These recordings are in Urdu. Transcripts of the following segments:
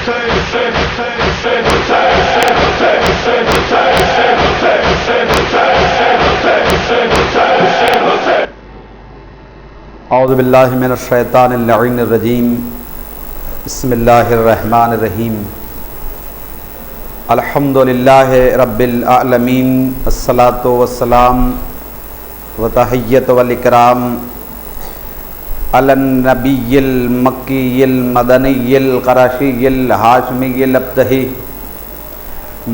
اعوذ باللہ من الشیطان اللعین الرجیم بسم اللہ الرحمن الرحیم الحمدللہ رب العالمین الصلاۃ والسلام وتحیۃ والاکرام علی النبی المکی المدنی القرشی الہاشمی الابتہی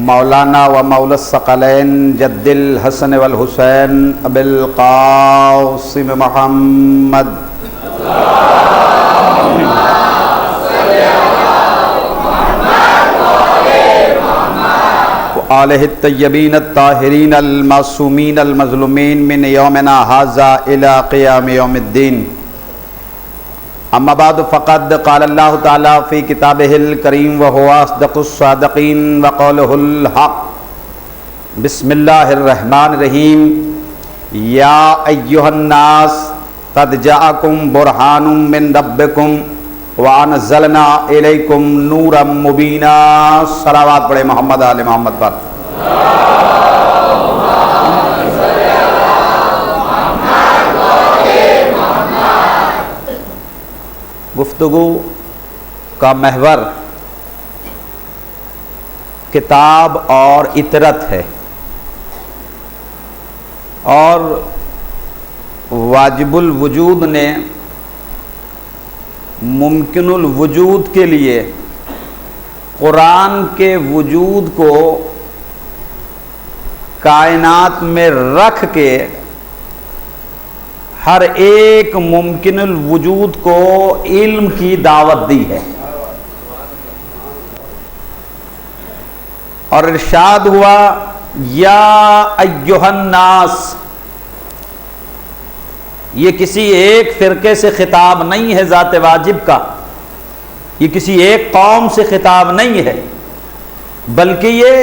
مولانا و مولا الثقلین جد الحسن والحسین ابی القاسم محمد وآلہ الطیبین الطاہرین المعصومین المظلومین من یومنا ھذا الی قیام یوم الدین. اما بعد فقد قال اللہ تعالی فی کتابہ الکریم وہو اصدق الصادقین وقولہ الحق. بسم اللہ الرحمن الرحیم. یا ایہا الناس قد جاءکم برہان من ربکم وانزلنا الیکم نورا مبینا. صلوات پڑھے محمد آل محمد پر. گفتگو کا محور کتاب اور اطرت ہے، اور واجب الوجود نے ممکن الوجود کے لیے قرآن کے وجود کو کائنات میں رکھ کے ہر ایک ممکن الوجود کو علم کی دعوت دی ہے، اور ارشاد ہوا یا ایھا الناس. یہ کسی ایک فرقے سے خطاب نہیں ہے ذات واجب کا، یہ کسی ایک قوم سے خطاب نہیں ہے، بلکہ یہ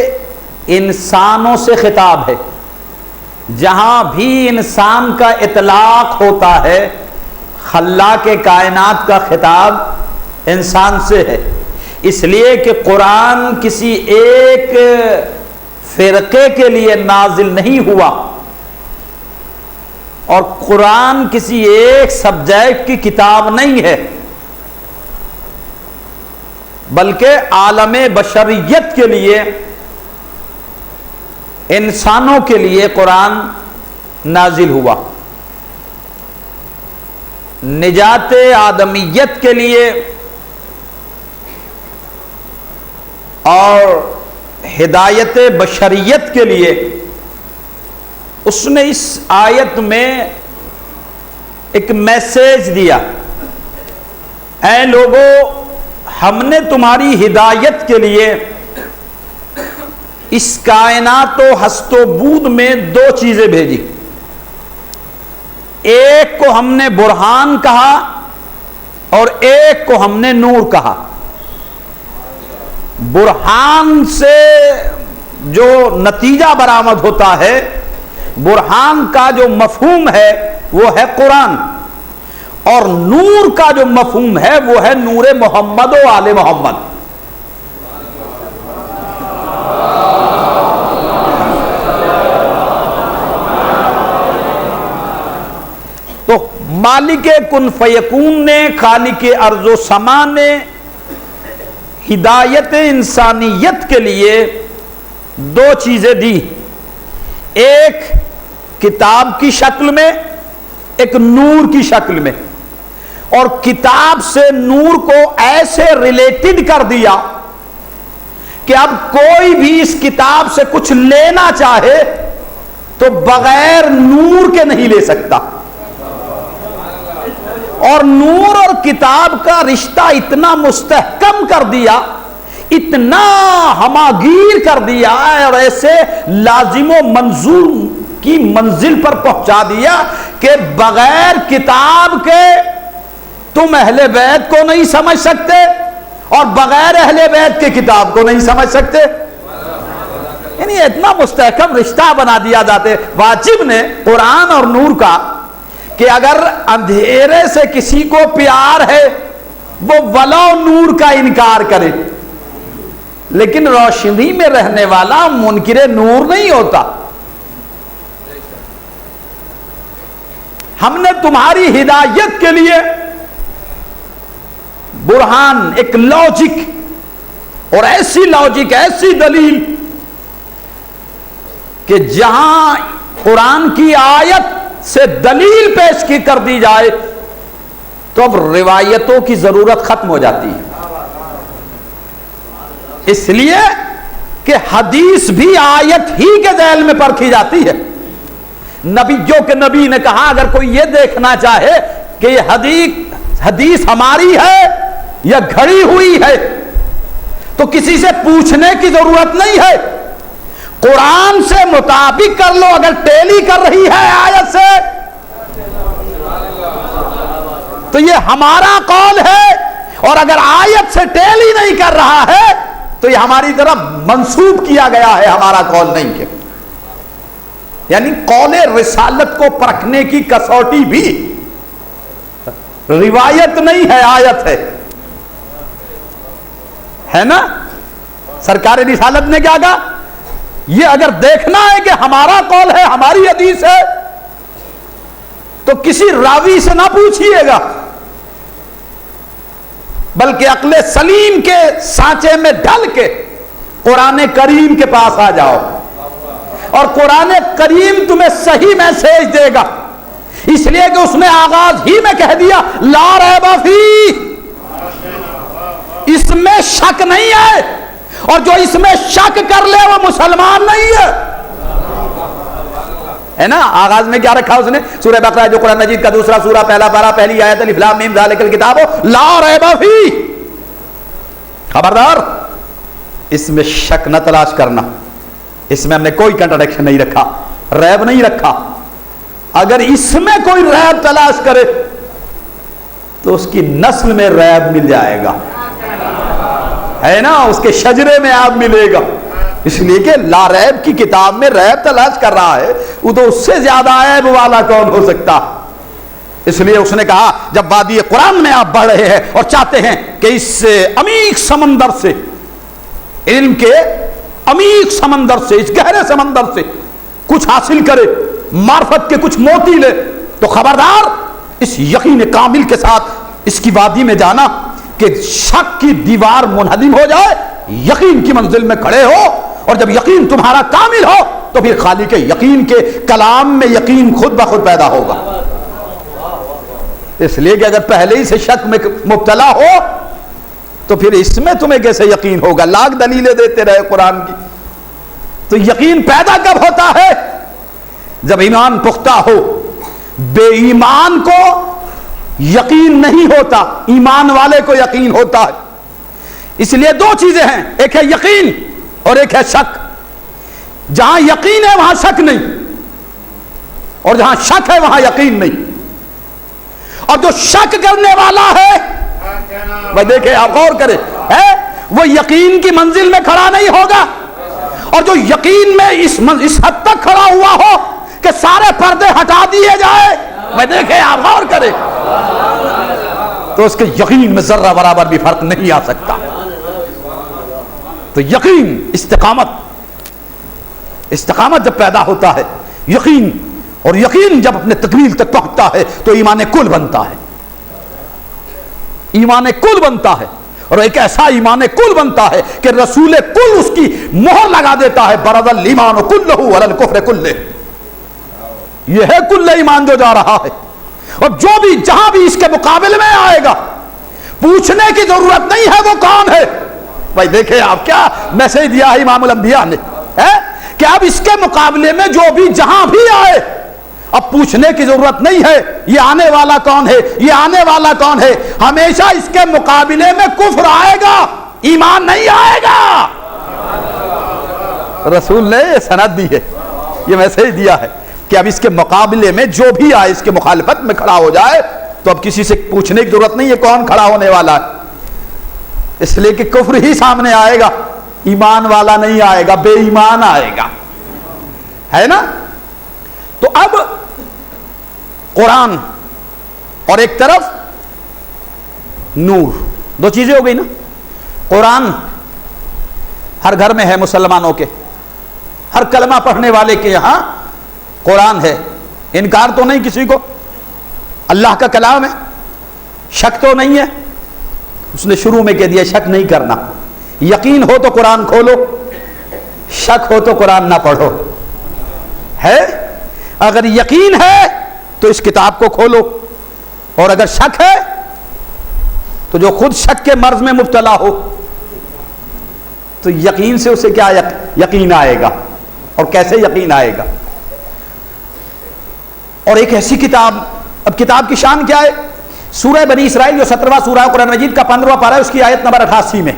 انسانوں سے خطاب ہے. جہاں بھی انسان کا اطلاق ہوتا ہے خلاق کائنات کا خطاب انسان سے ہے، اس لیے کہ قرآن کسی ایک فرقے کے لیے نازل نہیں ہوا، اور قرآن کسی ایک سبجیکٹ کی کتاب نہیں ہے، بلکہ عالم بشریت کے لیے، انسانوں کے لیے قرآن نازل ہوا. نجات آدمیت کے لیے اور ہدایت بشریت کے لیے اس نے اس آیت میں ایک میسیج دیا. اے لوگو، ہم نے تمہاری ہدایت کے لیے اس کائنات و ہست و بود میں دو چیزیں بھیجی. ایک کو ہم نے برہان کہا اور ایک کو ہم نے نور کہا. برہان سے جو نتیجہ برآمد ہوتا ہے، برہان کا جو مفہوم ہے وہ ہے قرآن، اور نور کا جو مفہوم ہے وہ ہے نور محمد و آل محمد. تو مالک کن فیکون نے، خالق ارض و سما نے ہدایت انسانیت کے لیے دو چیزیں دی. ایک کتاب کی شکل میں، ایک نور کی شکل میں، اور کتاب سے نور کو ایسے ریلیٹڈ کر دیا کہ اب کوئی بھی اس کتاب سے کچھ لینا چاہے تو بغیر نور کے نہیں لے سکتا. اور نور اور کتاب کا رشتہ اتنا مستحکم کر دیا، اتنا ہماگیر کر دیا، اور ایسے لازم و منظور کی منزل پر پہنچا دیا کہ بغیر کتاب کے تم اہل بیت کو نہیں سمجھ سکتے، اور بغیر اہل بیت کے کتاب کو نہیں سمجھ سکتے. یعنی اتنا مستحکم رشتہ بنا دیا ذات واجب نے قرآن اور نور کا کہ اگر اندھیرے سے کسی کو پیار ہے وہ ولو نور کا انکار کرے، لیکن روشنی میں رہنے والا منکر نور نہیں ہوتا. ہم نے تمہاری ہدایت کے لیے برہان، ایک لاجک، اور ایسی لاجک، ایسی دلیل کہ جہاں قرآن کی آیت سے دلیل پیش کی کر دی جائے تو اب روایتوں کی ضرورت ختم ہو جاتی ہے. اس لیے کہ حدیث بھی آیت ہی کے ذیل میں پرکھی جاتی ہے. نبی نبی نے کہا اگر کوئی یہ دیکھنا چاہے کہ یہ حدیث ہماری ہے یا گھڑی ہوئی ہے تو کسی سے پوچھنے کی ضرورت نہیں ہے، قرآن سے مطابق کر لو. اگر ٹیلی کر رہی ہے آیت سے تو یہ ہمارا قول ہے، اور اگر آیت سے ٹیلی نہیں کر رہا ہے تو یہ ہماری طرف منسوب کیا گیا ہے، ہمارا قول نہیں ہے. یعنی قول رسالت کو پرکھنے کی کسوٹی بھی روایت نہیں ہے، آیت ہے نا. سرکار رسالت نے کیا کہا؟ یہ اگر دیکھنا ہے کہ ہمارا قول ہے، ہماری حدیث ہے، تو کسی راوی سے نہ پوچھئے گا، بلکہ عقل سلیم کے سانچے میں ڈھل کے قرآن کریم کے پاس آ جاؤ، اور قرآن کریم تمہیں صحیح میسج دے گا. اس لیے کہ اس نے آغاز ہی میں کہہ دیا لا ریب فیہ، اس میں شک نہیں ہے، اور جو اس میں شک کر لے وہ مسلمان نہیں ہے نا. آغاز میں کیا رکھا اس نے؟ سورہ بقرہ جو قرآن مجید کا دوسرا سورہ، پہلا پارہ، پہلی آیت، الف لام میم ذالک الکتاب لا ریب فیہ. خبردار اس میں شک نہ تلاش کرنا. اس میں ہم نے کوئی کنٹراڈکشن نہیں رکھا، ریب نہیں رکھا. اگر اس میں کوئی ریب تلاش کرے تو اس کی نسل میں ریب مل جائے گا، ہے نا، اس کے شجرے میں آپ ملے گا. اس لیے کہ لا ریب کی کتاب میں ریب تلاش کر رہا ہے، وہ تو اس سے زیادہ عیب والا کون ہو سکتا. اس لیے اس نے کہا جب وادی قرآن میں آپ بڑھ رہے ہیں اور چاہتے ہیں کہ اس عمیق سمندر سے، علم کے عمیق سمندر سے، اس گہرے سمندر سے کچھ حاصل کرے، معرفت کے کچھ موتی لے، تو خبردار اس یقین کامل کے ساتھ اس کی وادی میں جانا کہ شک کی دیوار منہدم ہو جائے، یقین کی منزل میں کھڑے ہو، اور جب یقین تمہارا کامل ہو تو پھر خالق یقین کے کلام میں یقین خود بخود پیدا ہوگا. اس لیے کہ اگر پہلے ہی سے شک میں مبتلا ہو تو پھر اس میں تمہیں کیسے یقین ہوگا؟ لاکھ دلیلیں دیتے رہے قرآن کی. تو یقین پیدا کب ہوتا ہے؟ جب ایمان پختہ ہو. بے ایمان کو یقین نہیں ہوتا، ایمان والے کو یقین ہوتا ہے. اس لیے دو چیزیں ہیں، ایک ہے یقین اور ایک ہے شک. جہاں یقین ہے وہاں شک نہیں، اور جہاں شک ہے وہاں یقین نہیں. اور جو شک کرنے والا ہے وہ دیکھیں، آپ غور کریں، وہ یقین کی منزل میں کھڑا نہیں ہوگا. اور جو یقین میں اس حد تک کھڑا ہوا ہو کہ سارے پردے ہٹا دیے جائے، وہ دیکھیں، آپ غور کریں، تو اس کے یقین میں ذرہ برابر بھی فرق نہیں آ سکتا. تو یقین، استقامت جب پیدا ہوتا ہے، یقین، اور یقین جب اپنے تکمیل تک پہنچتا ہے تو ایمان کل بنتا ہے. ایمان کل بنتا ہے، اور ایک ایسا ایمان کل بنتا ہے کہ رسول کل اس کی مہر لگا دیتا ہے، برز الایمان کلہ علی الکفر کلہ. یہ ہے کل ایمان جو جا رہا ہے. اور جو بھی جہاں بھی اس کے مقابلے میں آئے گا، پوچھنے کی ضرورت نہیں ہے وہ کون ہے. بھائی دیکھیں آپ کیا میسج دیا ہے امام الانبیاء نے، کہ اب اس کے مقابلے میں جو بھی جہاں بھی آئے، اب پوچھنے کی ضرورت نہیں ہے یہ آنے والا کون ہے، یہ آنے والا کون ہے. ہمیشہ اس کے مقابلے میں کفر آئے گا، ایمان نہیں آئے گا. رسول نے سند دی ہے، یہ میسج دیا ہے کہ اب اس کے مقابلے میں جو بھی آئے، اس کے مخالفت میں کھڑا ہو جائے تو اب کسی سے پوچھنے کی ضرورت نہیں ہے کون کھڑا ہونے والا ہے. اس لیے کہ کفر ہی سامنے آئے گا، ایمان والا نہیں آئے گا، بے ایمان آئے گا، ہے نا. تو اب قرآن اور ایک طرف نور، دو چیزیں ہو گئی نا. قرآن ہر گھر میں ہے مسلمانوں کے، ہر کلمہ پڑھنے والے کے یہاں قرآن ہے، انکار تو نہیں کسی کو، اللہ کا کلام ہے، شک تو نہیں ہے۔ اس نے شروع میں کہہ دیا شک نہیں کرنا، یقین ہو تو قرآن کھولو، شک ہو تو قرآن نہ پڑھو۔ ہے اگر یقین ہے تو اس کتاب کو کھولو، اور اگر شک ہے تو جو خود شک کے مرض میں مبتلا ہو تو یقین سے اسے کیا یقین آئے گا، اور کیسے یقین آئے گا؟ اور ایک ایسی کتاب، اب کتاب کی شان کیا ہے؟ سورہ بنی اسرائیل جو 17واں سورہ قرآن مجید کا 15واں پارہ ہے، اس کی آیت نمبر 88 میں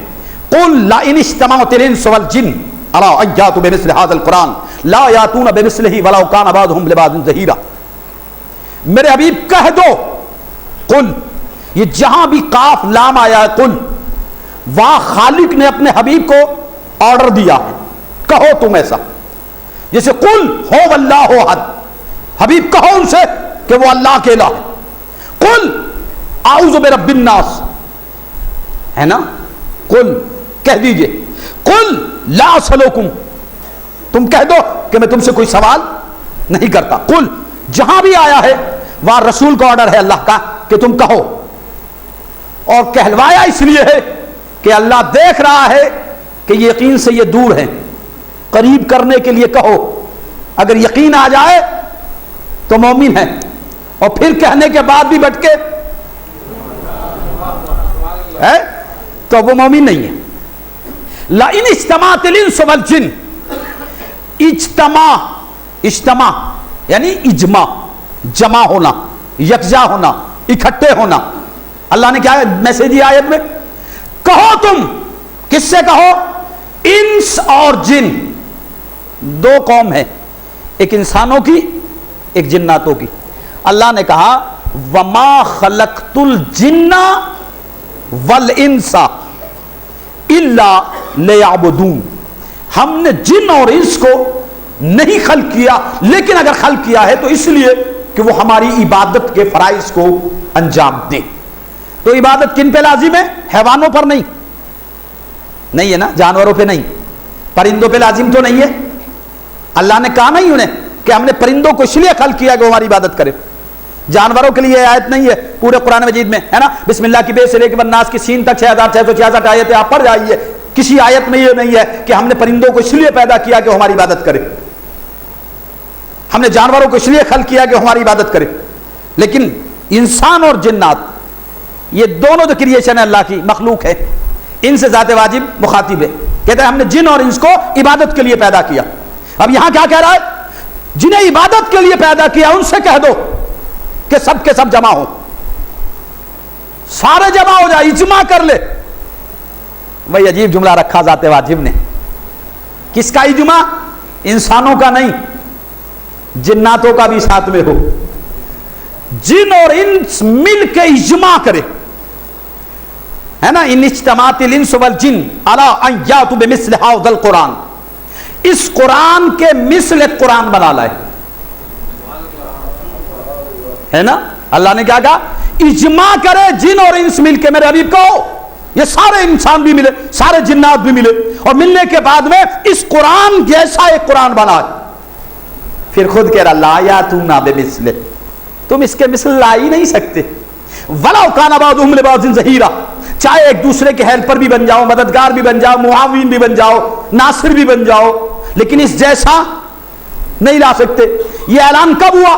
قُلْ لَئِنِ اجْتَمَعَتِ الْإِنسُ وَالْجِنُّ عَلَىٰ أَن يَأْتُوا بِمِثْلِ هَٰذَا الْقُرْآنِ لَا يَأْتُونَ بِمِثْلِهِ وَلَوْ كَانَ بَعْضُهُمْ لِبَعْضٍ ظَهِيرًا۔ میرے حبیب کہہ دو، قل، یہ جہاں بھی قاف لام آیا ہے قل، وہاں خالق نے اپنے حبیب کو آرڈر دیا ہے، کہو تم ایسا، جیسے قل ہو واللہ احد، حبیب کہو ان سے کہ وہ اللہ اکیلا ہے، قل اعوذ برب الناس، ہے نا، قل کہہ دیجئے، قل لا اسألکم، تم کہہ دو کہ میں تم سے کوئی سوال نہیں کرتا، قل جہاں بھی آیا ہے وہاں رسول کا آرڈر ہے اللہ کا کہ تم کہو، اور کہلوایا اس لیے ہے کہ اللہ دیکھ رہا ہے کہ یہ یقین سے یہ دور ہیں، قریب کرنے کے لیے کہو، اگر یقین آ جائے تو مومن ہے، اور پھر کہنے کے بعد بھی بٹکے ہے تو وہ مومن نہیں ہے۔ لَئِنِ اجْتَمَعَتِ الْإِنسُ وَالْجِنُّ، اجتماع یعنی اجماع، جمع ہونا، یکجا ہونا، اکٹھے ہونا۔ اللہ نے کیا میسج دیا آیت میں؟ کہو تم، کس سے کہو؟ انس اور جن، دو قوم ہے، ایک انسانوں کی ایک جناتوں کی۔ اللہ نے کہا وَمَا خَلَقْتُ الْجِنَّ وَالْإِنسَ إِلَّا لِيَعْبُدُونَ، ہم نے جن اور انس کو نہیں خلق کیا، لیکن اگر خلق کیا ہے تو اس لیے کہ وہ ہماری عبادت کے فرائض کو انجام دیں۔ تو عبادت کن پہ لازم ہے؟ حیوانوں پر نہیں ہے نا، جانوروں پہ نہیں، پرندوں پہ لازم تو نہیں ہے۔ اللہ نے کہا نہیں انہیں کہ ہم نے پرندوں کو اس لیے خلق کیا کہ وہ ہماری عبادت کرے، جانوروں کے لیے آیت نہیں ہے پورے قرآن مجید میں، ہے نا، بسم اللہ کی بے سے لے کے والناس کی سین تک 6666 آیتیں آپ پڑھ جائیے، کسی آیت میں یہ نہیں ہے کہ ہم نے پرندوں کو اس لیے پیدا کیا کہ وہ ہماری عبادت کرے، ہم نے جانوروں کو اس لیے خلق کیا کہ وہ ہماری عبادت کرے۔ لیکن انسان اور جنات یہ دونوں جو کریشن ہے اللہ کی مخلوق ہے، ان سے ذات واجب مخاطب ہے، کہتا ہے ہم نے جن اور انس کو عبادت کے لیے پیدا کیا۔ اب یہاں کیا کہہ رہا ہے؟ جنہیں عبادت کے لیے پیدا کیا ان سے کہہ دو کہ سب کے سب جمع ہو، سارے جمع ہو جائے، اجماع کر لے۔ وہی عجیب جملہ رکھا ذات واجب نے، کس کا اجماع؟ انسانوں کا نہیں، جناتوں کا بھی ساتھ میں ہو، جن اور انس مل کے اجماع کرے، ہے نا، ان اجتماعت الانس والجن علی ان یاتوا بمثل ھذا القرآن، اس قرآن کے مثل ایک قرآن بنا لائے، ہے نا۔ اللہ نے کیا کہا؟ اجماع کرے جن اور انس مل کے، میرے حبیب کہو یہ سارے انسان بھی ملے، سارے جنات بھی ملے، اور ملنے کے بعد میں اس قرآن جیسا ایک قرآن بنا۔ پھر خود کہہ رہا لا یاتون بمثلہ، تم اس کے مثل لا ہی نہیں سکتے، وَلَوْ كَانَ بَعْضُهُمْ لِبَعْضٍ ظَهِيرًا، چاہے ایک دوسرے کے ہیلپر بھی بن جاؤ، مددگار بھی بن جاؤ، معاون بھی بن جاؤ، ناصر بھی بن جاؤ، لیکن اس جیسا نہیں لا سکتے۔ یہ اعلان کب ہوا؟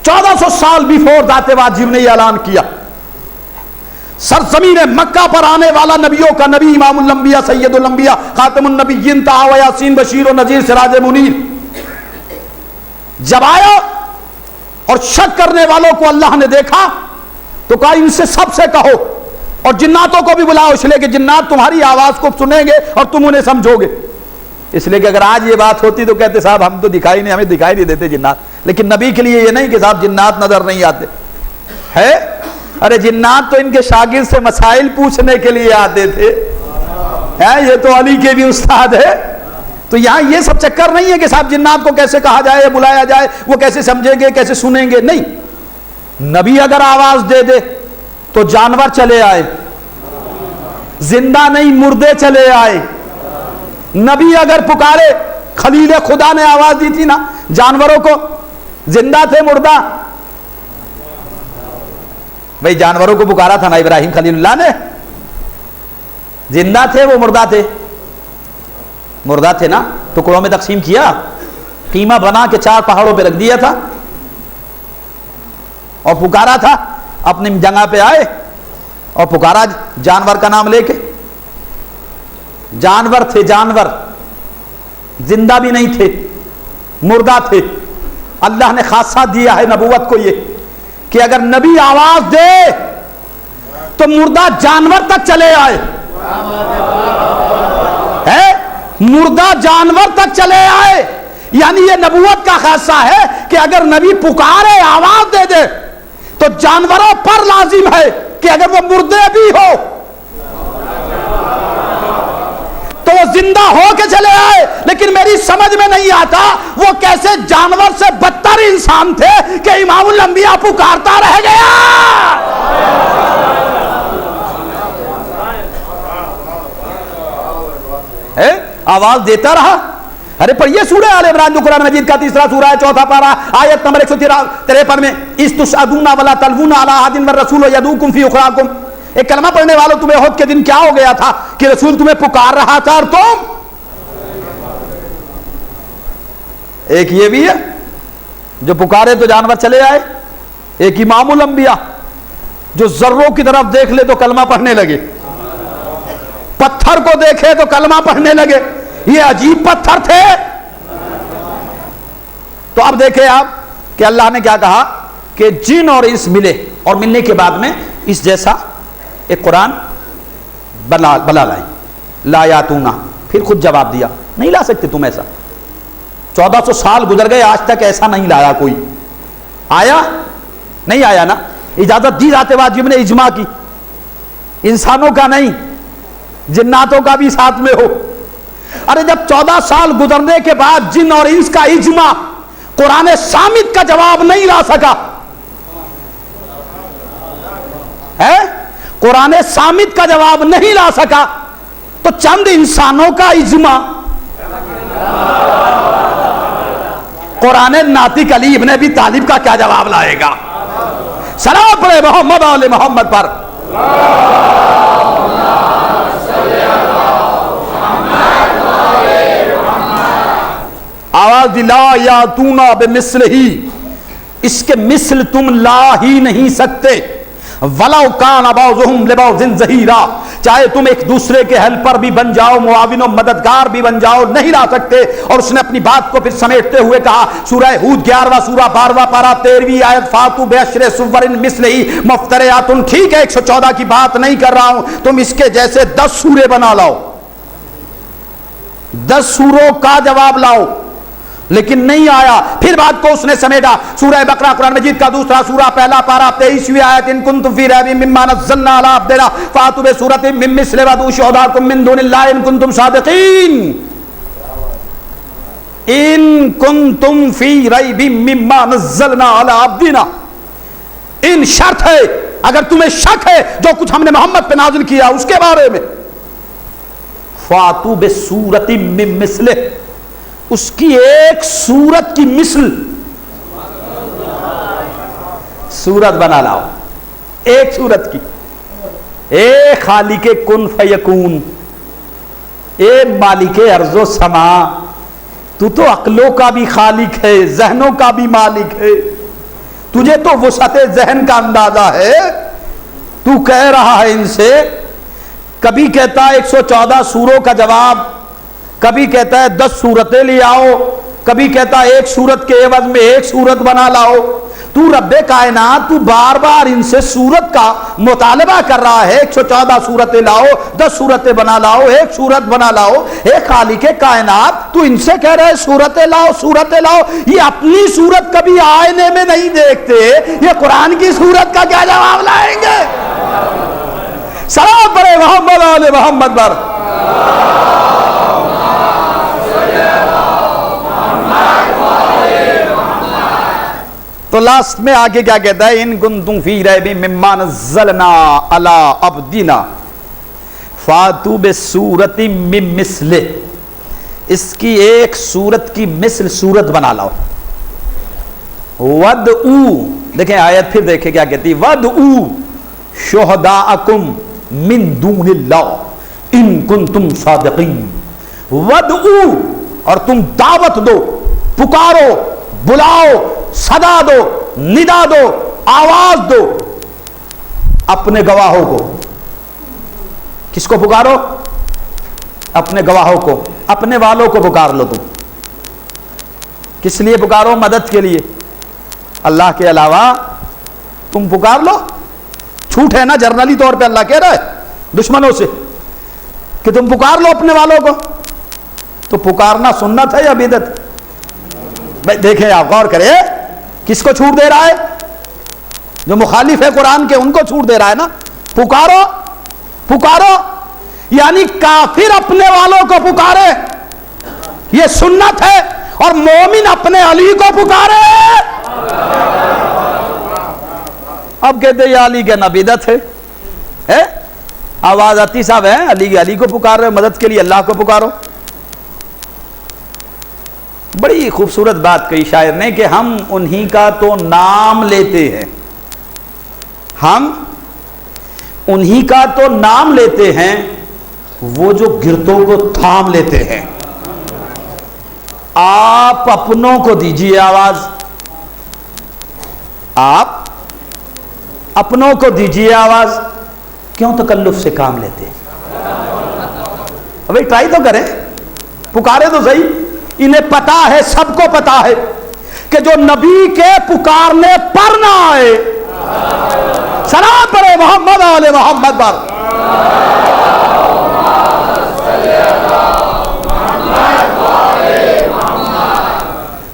1400 سال بیفور ذات واجب نے یہ اعلان کیا۔ سرزمین مکہ پر آنے والا نبیوں کا نبی، امام الانبیاء، سید الانبیاء، خاتم النبیین، طٰہٰ و یاسین، بشیر و نذیر، سراج منیر، جب آیا اور شک کرنے والوں کو اللہ نے دیکھا تو کہا ان سے سب سے کہو، اور جناتوں کو بھی بلاؤ، اس لیے کہ جنات تمہاری آواز کو سنیں گے اور تم انہیں سمجھو گے۔ اس لیے کہ اگر آج یہ بات ہوتی تو کہتے صاحب ہم تو دکھائی نہیں، ہمیں دکھائی نہیں دیتے جنات، لیکن نبی کے لیے یہ نہیں کہ صاحب جنات نظر نہیں آتے ہے، ارے جنات تو ان کے شاگرد سے مسائل پوچھنے کے لیے آتے تھے، یہ تو علی کے بھی استاد ہے۔ تو یہاں یہ سب چکر نہیں ہے کہ صاحب جنات کو کیسے کہا جائے، بلایا جائے، وہ کیسے سمجھیں گے، کیسے سنیں گے، نہیں، نبی اگر آواز دے دے تو جانور چلے آئے، زندہ نہیں مردے چلے آئے، نبی اگر پکارے، خلیل خدا نے آواز دی تھی نا جانوروں کو، زندہ تھے مردہ؟ بھئی جانوروں کو پکارا تھا نا ابراہیم خلیل اللہ نے، زندہ تھے وہ مردہ تھے؟ مردہ تھے نا، ٹکڑوں میں تقسیم کیا، قیمہ بنا کے 4 پہاڑوں پہ رکھ دیا تھا اور پکارا تھا، اپنی جگہ پہ آئے اور پکارا جانور کا نام لے کے۔ جانور تھے، جانور زندہ بھی نہیں تھے، مردہ تھے۔ اللہ نے خاصہ دیا ہے نبوت کو یہ کہ اگر نبی آواز دے تو مردہ جانور تک چلے آئے، مردہ جانور تک چلے آئے۔ یعنی یہ نبوت کا خاصہ ہے کہ اگر نبی پکارے، آواز دے دے تو جانوروں پر لازم ہے کہ اگر وہ مردے بھی ہو تو وہ زندہ ہو کے چلے آئے۔ لیکن میری سمجھ میں نہیں آتا وہ کیسے جانور سے بدتر انسان تھے کہ امام الانبیاء پکارتا رہ گیا۔ آواز دیتا رہا۔ ارے پڑھیے سورہ آل عمران جو قرآن مجید کا 3 سورہ ہے، 4 پارہ، آیت نمبر 153 میں، اِذْ تُسْعَدُونَ وَلَا تَلْوُونَ عَلَىٰ أَحَدٍ وَالرَّسُولُ يَدْعُوكُمْ فِي أُخْرَاكُمْ۔ ایک کلمہ پڑھنے والوں، تمہیں احد کے دن کیا ہو گیا تھا کہ رسول تمہیں پکار رہا تھا اور تم؟ ایک یہ بھی ہے جو پکارے تو جانور چلے آئے، ایک امام الانبیاء جو ذروں کی طرف دیکھ لے تو کلمہ پڑھنے لگے، پتھر کو دیکھے تو کلمہ پڑھنے لگے۔ یہ عجیب پتھر تھے۔ تو اب دیکھیں آپ کہ اللہ نے کیا کہا کہ جن اور انس ملے اور ملنے کے بعد میں اس جیسا ایک قرآن بلا لائیں، لا یاتونا، پھر خود جواب دیا نہیں لا سکتے تم ایسا۔ 1400 سال گزر گئے، آج تک ایسا نہیں لایا کوئی۔ آیا نہیں آیا نا؟ اجازت دی ذات واجب نے اجماع کی، انسانوں کا نہیں، جناتوں کا بھی ساتھ میں ہو۔ ارے جب 14 سال گزرنے کے بعد جن اور انس کا اجماع قرآن صامت کا جواب نہیں لا سکا، ہے قرآن صامت کا جواب نہیں لا سکا، تو چند انسانوں کا اجماع قرآن ناطق علی ابن ابی طالب کا کیا جواب لائے گا؟ سلام پڑھے محمد آل محمد پر۔ آواز دی لا یاتونا بمثلہ، اس کے مثل تم لا ہی نہیں سکتے۔ وَلَوْ كَانَ بَعْضُهُمْ لِبَعْضٍ ظَهِيرًا، چاہے تم ایک دوسرے کے ہیلپر بھی بن جاؤ، معاون و مددگار بھی بن جاؤ، نہیں لا سکتے۔ اور اس نے اپنی بات کو پھر سمیٹتے ہوئے کہا، سورہ ہود 11واں سورہ 12واں پارہ 13ویں آیت، فَاتُوا بِعَشْرِ سُوَرٍ مِثْلِهِ مُفْتَرِيَاتٍ، ٹھیک ہے 114 کی بات نہیں کر رہا ہوں، تم اس کے جیسے 10 سورے بنا لاؤ، 10 سوروں کا جواب لاؤ، لیکن نہیں آیا۔ پھر بات کو اس نے سمیٹا، سورہ بقرہ قرآن مجید کا 2 سورہ 1 پارہ 23ویں آیت، ان کنتم فی ریب مما نزلنا علی عبدنا فاتوا بسورۃ من مثلہ وادعوا شہداءکم من دون اللہ ان کنتم صادقین۔ ان کنتم فی ریب مما نزلنا علی عبدنا، ان شرط ہے اگر تمہیں شک ہے جو کچھ ہم نے محمد پہ نازل کیا اس کے بارے میں، فاتوا بسورۃ من مثلہ، اس کی ایک سورت کی مثل سورت بنا لاؤ، ایک سورت کی۔ اے خالق کن فیکون، اے مالک ارض و سما، تو عقلوں کا بھی خالق ہے، ذہنوں کا بھی مالک ہے، تجھے تو وسعت ذہن کا اندازہ ہے۔ تو کہہ رہا ہے ان سے، کبھی کہتا ہے 114 سوروں کا جواب، کبھی کہتا ہے 10 سورتیں لے آؤ، کبھی کہتا ہے ایک سورت کے عوض میں ایک سورت بنا لاؤ۔ تو رب کائنات، تو بار بار ان سے سورت کا مطالبہ کر رہا ہے، 114 سورتیں لاؤ، 10 سورتیں بنا لاؤ، ایک سورت بنا لاؤ۔ اے خالق کائنات، تو ان سے کہہ رہے سورتیں لاؤ، سورتیں لاؤ، یہ اپنی سورت کبھی آئینے میں نہیں دیکھتے، یہ قرآن کی سورت کا کیا جواب لائیں گے؟ سلام پڑھے محمد آل محمد پر۔ تو لاسٹ میں آگے کیا کہتا ہے؟ ان کنتم فی ریب مما نزلنا علی عبدنا فاتوا بسورۃ من مثلہ، اس کی ایک سورت کی مثل سورت بنا لاؤ. وَدْعُوا، دیکھیں آیت پھر دیکھیں کیا کہتی ہے. وَدْعُوا شُهَدَاءَكُمْ مِن دُونِ اللَّهِ إِن كُنتُمْ صَادِقِينَ. وَدْعُوا، اور تم دعوت دو، پکارو، بلاؤ، صدا دو، ندا دو، آواز دو اپنے گواہوں کو. کس کو پکارو؟ اپنے گواہوں کو، اپنے والوں کو پکار لو. تم کس لیے پکارو؟ مدد کے لیے. اللہ کے علاوہ تم پکار لو. چھوٹ ہے نا جرنلی طور پہ اللہ کہہ رہا ہے دشمنوں سے کہ تم پکار لو اپنے والوں کو. تو پکارنا سنت ہے یا بدعت؟ بھائی دیکھیں آپ غور کریں، کس کو چھوٹ دے رہا ہے؟ جو مخالف ہے قرآن کے ان کو چھوٹ دے رہا ہے نا. پکارو پکارو یعنی کافر اپنے والوں کو پکارے یہ سنت ہے، اور مومن اپنے علی کو پکارے. اب کہتے ہیں یہ علی کے بدعت ہے. آواز آتی صاحب ہے علی کو پکار رہے، مدد کے لیے اللہ کو پکارو. بڑی خوبصورت بات کہی شاعر نے کہ ہم انہی کا تو نام لیتے ہیں، ہم انہی کا تو نام لیتے ہیں، وہ جو گرتوں کو تھام لیتے ہیں. آپ اپنوں کو دیجیے آواز، آپ اپنوں کو دیجیے آواز، کیوں تکلف سے کام لیتے ہیں؟ ابھی ٹرائی تو کریں، پکارے تو صحیح. انہیں پتا ہے، سب کو پتا ہے کہ جو نبی کے پکارنے پر نہ آئے، سلام پڑھے محمد آل محمد پر.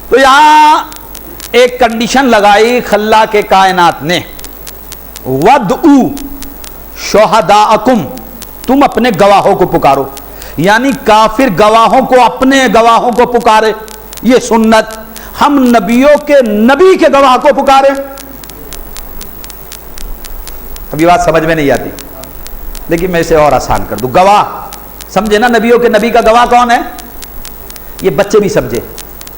تو یہاں ایک کنڈیشن لگائی خلاق کائنات نے، وَدْعُوا شُهَدَاءَكُمْ، تم اپنے گواہوں کو پکارو. یعنی کافر گواہوں کو، اپنے گواہوں کو پکارے، یہ سنت. ہم نبیوں کے نبی کے گواہ کو پکارے. ابھی بات سمجھ میں نہیں آتی لیکن میں اسے اور آسان کر دوں. گواہ سمجھے نا، نبیوں کے نبی کا گواہ کون ہے؟ یہ بچے بھی سمجھے.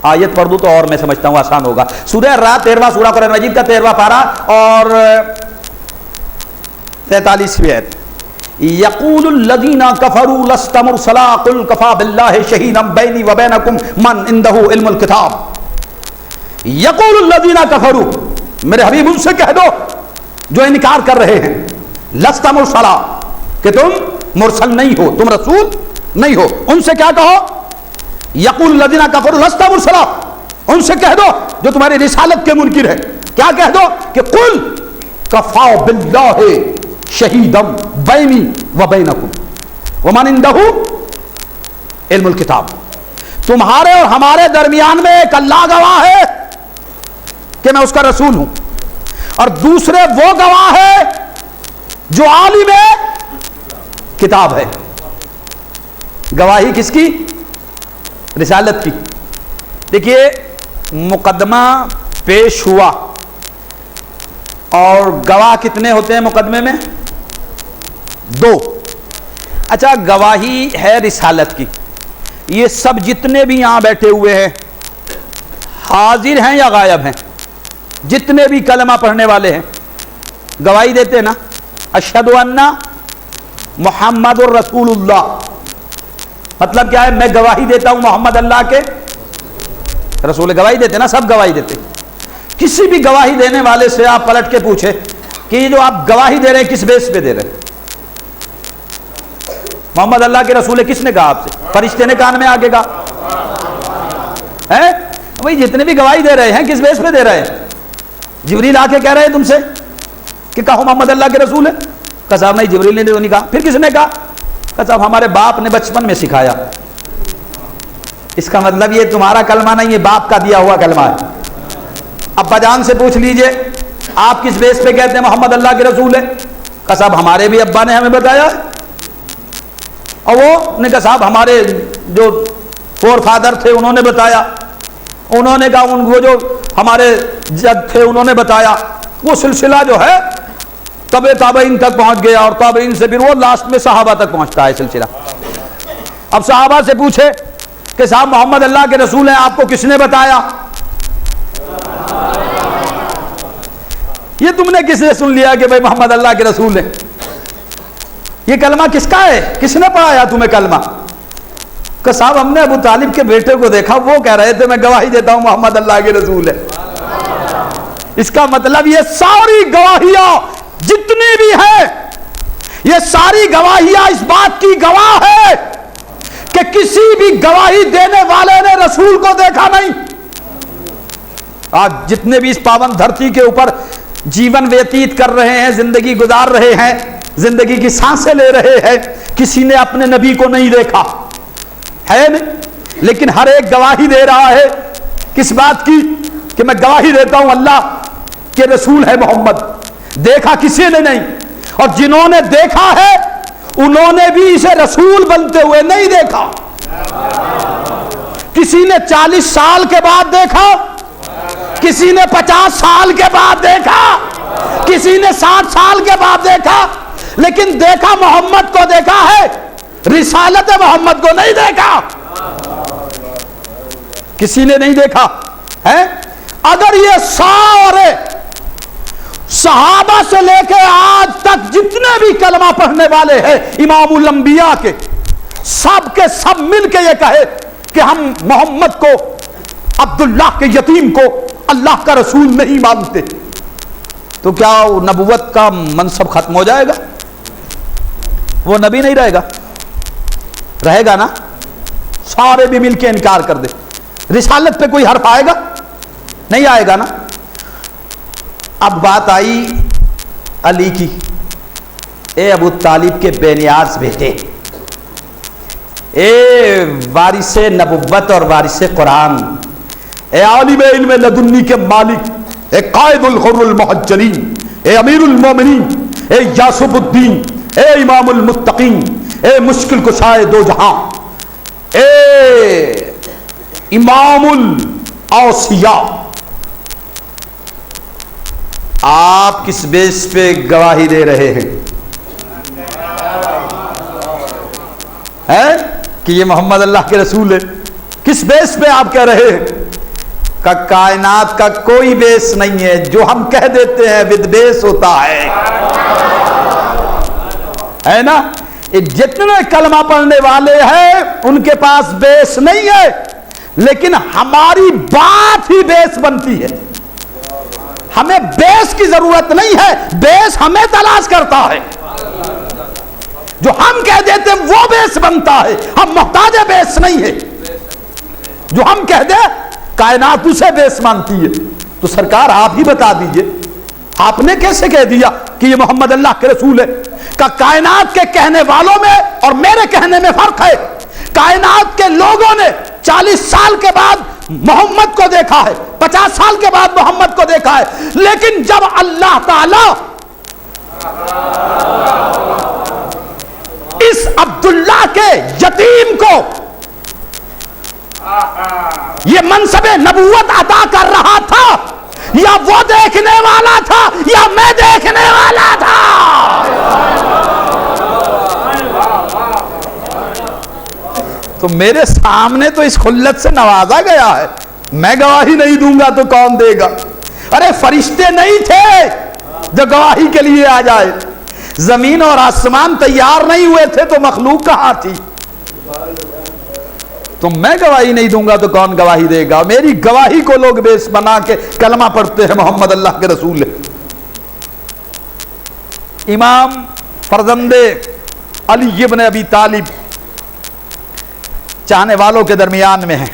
آیت پڑھ دوں تو اور میں سمجھتا ہوں آسان ہوگا. سورہ الرعد 13واں سورہ قرآن مجید کا 13واں پارہ اور 43ویں آیت. یقول الذین کفروا لست مرسلا قل کفی باللہ شہیدا بینی وبینکم من عندہ علم الکتاب. یقول الذین کفروا، میرے حبیب ان سے کہہ دو جو انکار کر رہے ہیں، لست مرسلا، کہ تم مرسل نہیں ہو، تم رسول نہیں ہو. ان سے کیا کہو؟ یقول الذین کفروا لست مرسلا، ان سے کہہ دو جو تمہاری رسالت کے منکر ہے، کیا کہہ دو کہ قل کفی باللہ شہیدا بینی وبینکم ومن عندہ علم الکتاب. تمہارے اور ہمارے درمیان میں ایک اللہ گواہ ہے کہ میں اس کا رسول ہوں، اور دوسرے وہ گواہ ہے جو عالم کتاب ہے. گواہی کس کی؟ رسالت کی. دیکھیے مقدمہ پیش ہوا اور گواہ کتنے ہوتے ہیں مقدمے میں؟ 2. اچھا گواہی ہے رسالت کی. یہ سب جتنے بھی یہاں بیٹھے ہوئے ہیں حاضر ہیں یا غائب ہیں؟ جتنے بھی کلمہ پڑھنے والے ہیں گواہی دیتے ہیں نا، اشہد ان محمد الرسول اللہ. مطلب کیا ہے؟ میں گواہی دیتا ہوں محمد اللہ کے رسول. گواہی دیتے نا، سب گواہی دیتے. کسی بھی گواہی دینے والے سے آپ پلٹ کے پوچھے کہ یہ جو آپ گواہی دے رہے ہیں کس بیس پہ دے رہے ہیں؟ محمد اللہ کے رسول ہے، کس نے کہا آپ سے؟ فرشتے نے کان میں آگے کہا ہے؟ بھائی جتنے بھی گواہی دے رہے ہیں کس بیس پہ دے رہے ہیں؟ جبریل آ کے کہہ رہے ہیں تم سے کہ کہو محمد اللہ کے رسول ہے؟ کہا صاحب نہیں، جبریل نے تو نہیں کہا. پھر کس نے کہا؟ کہا صاحب ہمارے باپ نے بچپن میں سکھایا. اس کا مطلب یہ تمہارا کلمہ نہیں، یہ باپ کا دیا ہوا کلمہ ہے. ابا جان سے پوچھ لیجئے آپ کس بیس پہ کہتے ہیں محمد اللہ کے رسول ہے؟ کہا صاحب ہمارے بھی ابا نے ہمیں بتایا. اور وہ نے کہا صاحب ہمارے جو فور فادر تھے انہوں نے بتایا. انہوں نے کہا وہ جو ہمارے جد تھے انہوں نے بتایا. وہ سلسلہ جو ہے تبع تابعین تک پہنچ گیا، اور تابعین سے پھر وہ لاسٹ میں صحابہ تک پہنچتا ہے سلسلہ. اب صحابہ سے پوچھے کہ صاحب محمد اللہ کے رسول ہیں، آپ کو کس نے بتایا؟ یہ تم نے کس نے سن لیا کہ بھائی محمد اللہ کے رسول ہیں؟ یہ کلمہ کس کا ہے؟ کس نے پڑھایا تمہیں کلمہ؟ کہ صاحب ہم نے ابو طالب کے بیٹے کو دیکھا، وہ کہہ رہے تھے میں گواہی دیتا ہوں محمد اللہ کے رسول ہے۔ اس کا مطلب یہ ساری گواہیاں جتنی بھی ہیں، یہ ساری گواہیاں اس بات کی گواہ ہے کہ کسی بھی گواہی دینے والے نے رسول کو دیکھا نہیں۔ آج جتنے بھی اس پاون دھرتی کے اوپر جیون ویتیت کر رہے ہیں، زندگی گزار رہے ہیں، زندگی کی سانسیں لے رہے ہیں، کسی نے اپنے نبی کو نہیں دیکھا ہے نہیں، لیکن ہر ایک گواہی دے رہا ہے کس بات کی؟ کہ میں گواہی دیتا ہوں اللہ کے رسول ہے محمد۔ دیکھا کسی نے نہیں، اور جنہوں نے دیکھا ہے انہوں نے بھی اسے رسول بنتے ہوئے نہیں دیکھا۔ کسی نے 40 سال کے بعد دیکھا، کسی نے 50 سال کے بعد دیکھا، کسی نے 60 سال کے بعد دیکھا، لیکن دیکھا محمد کو دیکھا ہے، رسالت محمد کو نہیں دیکھا۔ کسی نے نہیں دیکھا ہے۔ اگر یہ سارے صحابہ سے لے کے آج تک جتنے بھی کلمہ پڑھنے والے ہیں امام الانبیاء کے سب مل کے یہ کہے کہ ہم محمد کو، عبداللہ کے یتیم کو اللہ کا رسول نہیں مانتے، تو کیا نبوت کا منصب ختم ہو جائے گا؟ وہ نبی نہیں رہے گا؟ رہے گا نا؟ سارے بھی مل کے انکار کر دے، رسالت پہ کوئی حرف آئے گا؟ نہیں آئے گا نا۔ اب بات آئی علی کی، اے ابو طالب کے بے نیاز بیٹے، اے وارث نبوت اور وارث قرآن، اے عالم علم لدنی کے مالک، اے قائد الغر المحجلین، اے امیر المومنین، اے یاسف الدین، اے امام المتقین، اے مشکل کشائے دو جہاں، اے امام الاوصیاء، آپ کس بیس پہ گواہی دے رہے ہیں کہ یہ محمد اللہ کے رسول ہے؟ کس بیس پہ آپ کہہ رہے ہیں؟ کہ کائنات کا کوئی بیس نہیں ہے، جو ہم کہہ دیتے ہیں ود بیس ہوتا ہے نا؟ جتنے کلمہ پڑھنے والے ہیں ان کے پاس بیس نہیں ہے، لیکن ہماری بات ہی بیس بنتی ہے۔ ہمیں بیس کی ضرورت نہیں ہے، بیس ہمیں تلاش کرتا ہے۔ جو ہم کہہ دیتے ہیں وہ بیس بنتا ہے، ہم محتاج بیس نہیں ہے۔ جو ہم کہہ دیں کائنات اسے بیس مانتی ہے۔ تو سرکار آپ ہی بتا دیجئے، آپ نے کیسے کہہ دیا کہ یہ محمد اللہ کے رسول ہے؟ کہ کائنات کے کہنے والوں میں اور میرے کہنے میں فرق ہے۔ کائنات کے لوگوں نے 40 سال کے بعد محمد کو دیکھا ہے، 50 سال کے بعد محمد کو دیکھا ہے، لیکن جب اللہ تعالی اس عبداللہ کے یتیم کو یہ منصب نبوت عطا کر رہا تھا، یا وہ دیکھنے والا تھا یا میں دیکھنے والا تھا؟ تو میرے سامنے تو اس خلت سے نوازا گیا ہے، میں گواہی نہیں دوں گا تو کون دے گا؟ ارے فرشتے نہیں تھے جو گواہی کے لیے آ جائے، زمین اور آسمان تیار نہیں ہوئے تھے تو مخلوق کہاں تھی؟ تو میں گواہی نہیں دوں گا تو کون گواہی دے گا؟ میری گواہی کو لوگ بیس بنا کے کلمہ پڑھتے ہیں محمد اللہ کے رسول ہے۔ امام فرزند علی ابن ابی طالب چاہنے والوں کے درمیان میں ہیں،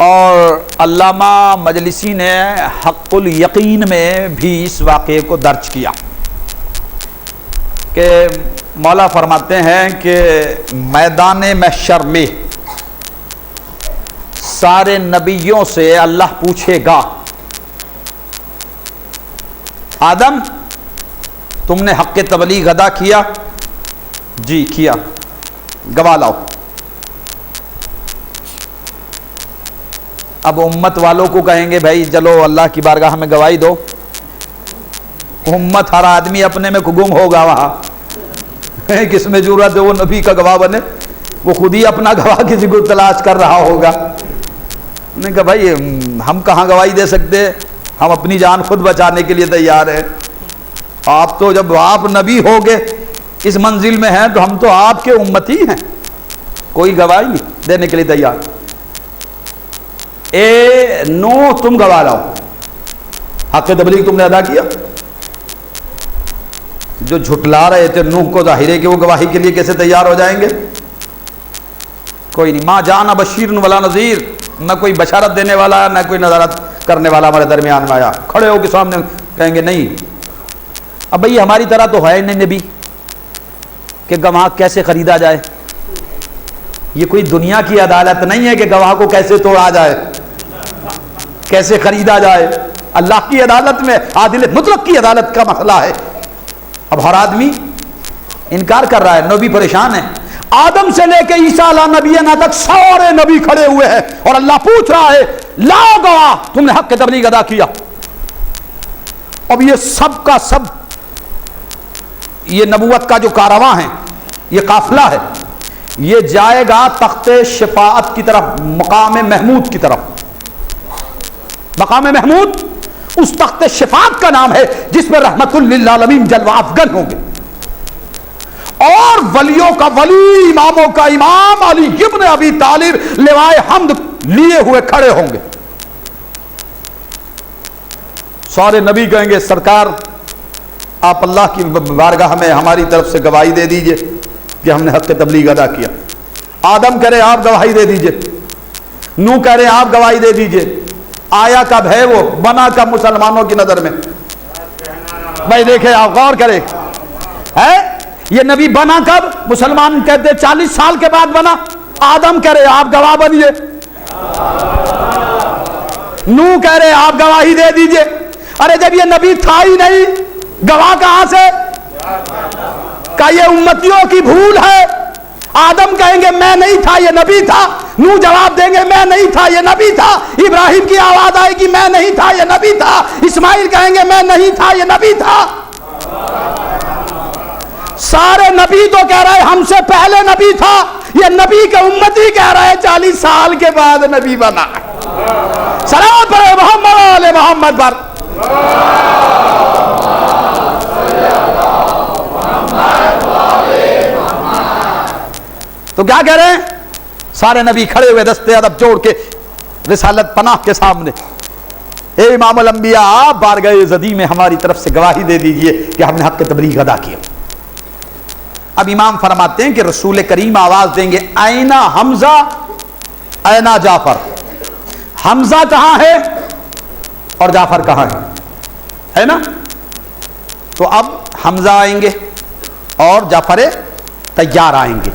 اور علامہ مجلسی نے حق الیقین میں بھی اس واقعے کو درج کیا کہ مولا فرماتے ہیں کہ میدان محشر میں سارے نبیوں سے اللہ پوچھے گا، آدم تم نے حق تبلیغ ادا کیا؟ جی کیا، گواہ لاؤ۔ اب امت والوں کو کہیں گے بھائی چلو اللہ کی بارگاہ میں گواہی دو، امت ہر آدمی اپنے میں گم ہوگا وہاں، کس میں ضرورت ہے وہ نبی کا گواہ بنے؟ وہ خود ہی اپنا گواہ کسی کو تلاش کر رہا ہوگا. انہوں نے کہا بھائی ہم کہاں گواہی دے سکتے, ہم اپنی جان خود بچانے کے لیے تیار ہیں. آپ تو جب آپ نبی ہوگے اس منزل میں ہیں تو ہم تو آپ کے امتی ہیں, کوئی گواہی نہیں دینے کے لیے تیار. نوح تم گواہ لاؤ, حق تبلیغ تم نے ادا کیا. جو جھٹلا رہے تھے نوح کو, ظاہر ہے کہ وہ گواہی کے لیے کیسے تیار ہو جائیں گے؟ کوئی نہیں. ما جانا بشیر ولا نذیر, نہ کوئی بشارت دینے والا نہ کوئی نظارت کرنے والا ہمارے درمیان میں آیا. کھڑے ہو کے سامنے کہیں گے نہیں. اب بھئی ہماری طرح تو ہے نہیں نبی کہ گواہ کیسے خریدا جائے. یہ کوئی دنیا کی عدالت نہیں ہے کہ گواہ کو کیسے توڑا جائے, کیسے خریدا جائے. اللہ کی عدالت میں عادل مطلق کی عدالت کا مسئلہ ہے. اب ہر آدمی انکار کر رہا ہے, نبی پریشان ہے. آدم سے لے کے عیسیٰ علیہ نبینا تک سارے نبی کھڑے ہوئے ہیں اور اللہ پوچھ رہا ہے لاؤ گواہ, تم نے حق تبلیغ ادا کیا. اب یہ سب کا سب یہ نبوت کا جو کارواں ہے, یہ قافلہ ہے, یہ جائے گا تخت شفاعت کی طرف, مقام محمود کی طرف. مقام محمود اس تخت شفاعت کا نام ہے جس میں رحمت للعالمین جلوہ افغن ہوں گے, اور ولیوں کا ولی, اماموں کا امام علی ابن ابی طالب لوائے حمد لیے ہوئے کھڑے ہوں گے. سارے نبی کہیں گے سرکار آپ اللہ کی بارگاہ میں ہماری طرف سے گواہی دے دیجئے کہ ہم نے حق تبلیغ ادا کیا. آدم کہہ رہے آپ گواہی دے دیجئے, نوح کہہ رہے آپ گواہی دے دیجئے. آیا کب ہے وہ, بنا کب مسلمانوں کی نظر میں؟ بھائی دیکھیں آپ غور کریں, ہے یہ نبی بنا کب؟ مسلمان کہتے 40 سال کے بعد بنا. آدم کہہ رہے آپ گواہ بنیے, نوح کہہ رہے آپ گواہی دے دیجئے. ارے جب یہ نبی تھا ہی نہیں, گواہ کہاں سے؟ کہ یہ امتیوں کی بھول ہے. آدم کہیں گے میں نہیں تھا, یہ نبی تھا. نوح جواب دیں گے میں نہیں تھا, یہ نبی تھا. ابراہیم کی آواز آئے گی میں نہیں تھا, یہ نبی تھا. اسماعیل کہیں گے میں نہیں تھا, یہ نبی تھا. سارے نبی تو کہہ رہے ہم سے پہلے نبی تھا, یہ نبی کے امتی کہہ رہے 40 سال کے بعد نبی بنا. سلام پر محمد علیہ محمد پر. تو کیا کہہ رہے ہیں سارے نبی کھڑے ہوئے دستے ادب جوڑ کے رسالت پناہ کے سامنے, اے امام الانبیاء آپ بارگاہ زدی میں ہماری طرف سے گواہی دے دیجئے کہ ہم نے حق تبلیغ ادا کیا. اب امام فرماتے ہیں کہ رسول کریم آواز دیں گے اینا حمزہ اینا جعفر. حمزہ کہاں ہے اور جعفر کہاں ہے نا؟ تو اب حمزہ آئیں گے اور جعفر تیار آئیں گے.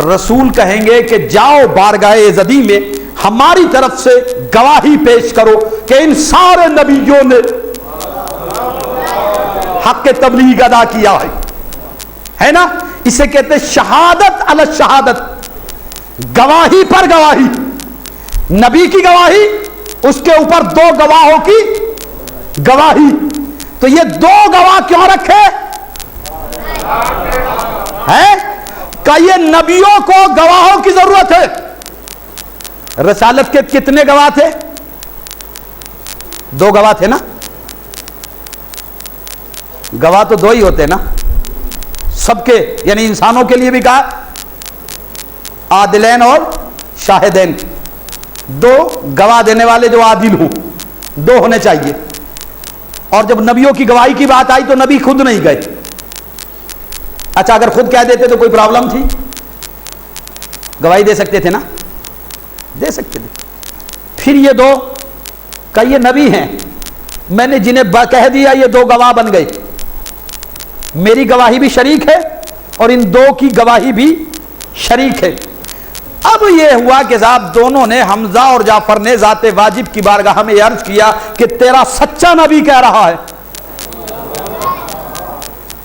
رسول کہیں گے کہ جاؤ بارگاہ زدی میں ہماری طرف سے گواہی پیش کرو کہ ان سارے نبیوں نے حق تبلیغ ادا کیا ہے نا. اسے کہتے ہیں شہادت علی شہادت, گواہی پر گواہی. نبی کی گواہی, اس کے اوپر 2 گواہوں کی گواہی. تو یہ 2 گواہ کیوں رکھے ہیں؟ کہ یہ نبیوں کو گواہوں کی ضرورت ہے. رسالت کے کتنے گواہ تھے؟ 2 گواہ تھے نا. گواہ تو 2 ہی ہوتے نا سب کے, یعنی انسانوں کے لیے بھی کہا عادلین اور شاہدین, 2 گواہ دینے والے جو عادل ہوں 2 ہونے چاہیے. اور جب نبیوں کی گواہی کی بات آئی تو نبی خود نہیں گئے. اچھا اگر خود کہہ دیتے تو کوئی پرابلم تھی؟ گواہی دے سکتے تھے نا, دے سکتے تھے. پھر یہ 2 کہ یہ نبی ہیں, میں نے جنہیں کہہ دیا یہ 2 گواہ بن گئے, میری گواہی بھی شریک ہے اور ان 2 کی گواہی بھی شریک ہے. اب یہ ہوا کہ صاحب دونوں نے, حمزہ اور جعفر نے ذات واجب کی بارگاہ میں عرض کیا کہ تیرا سچا نبی کہہ رہا ہے,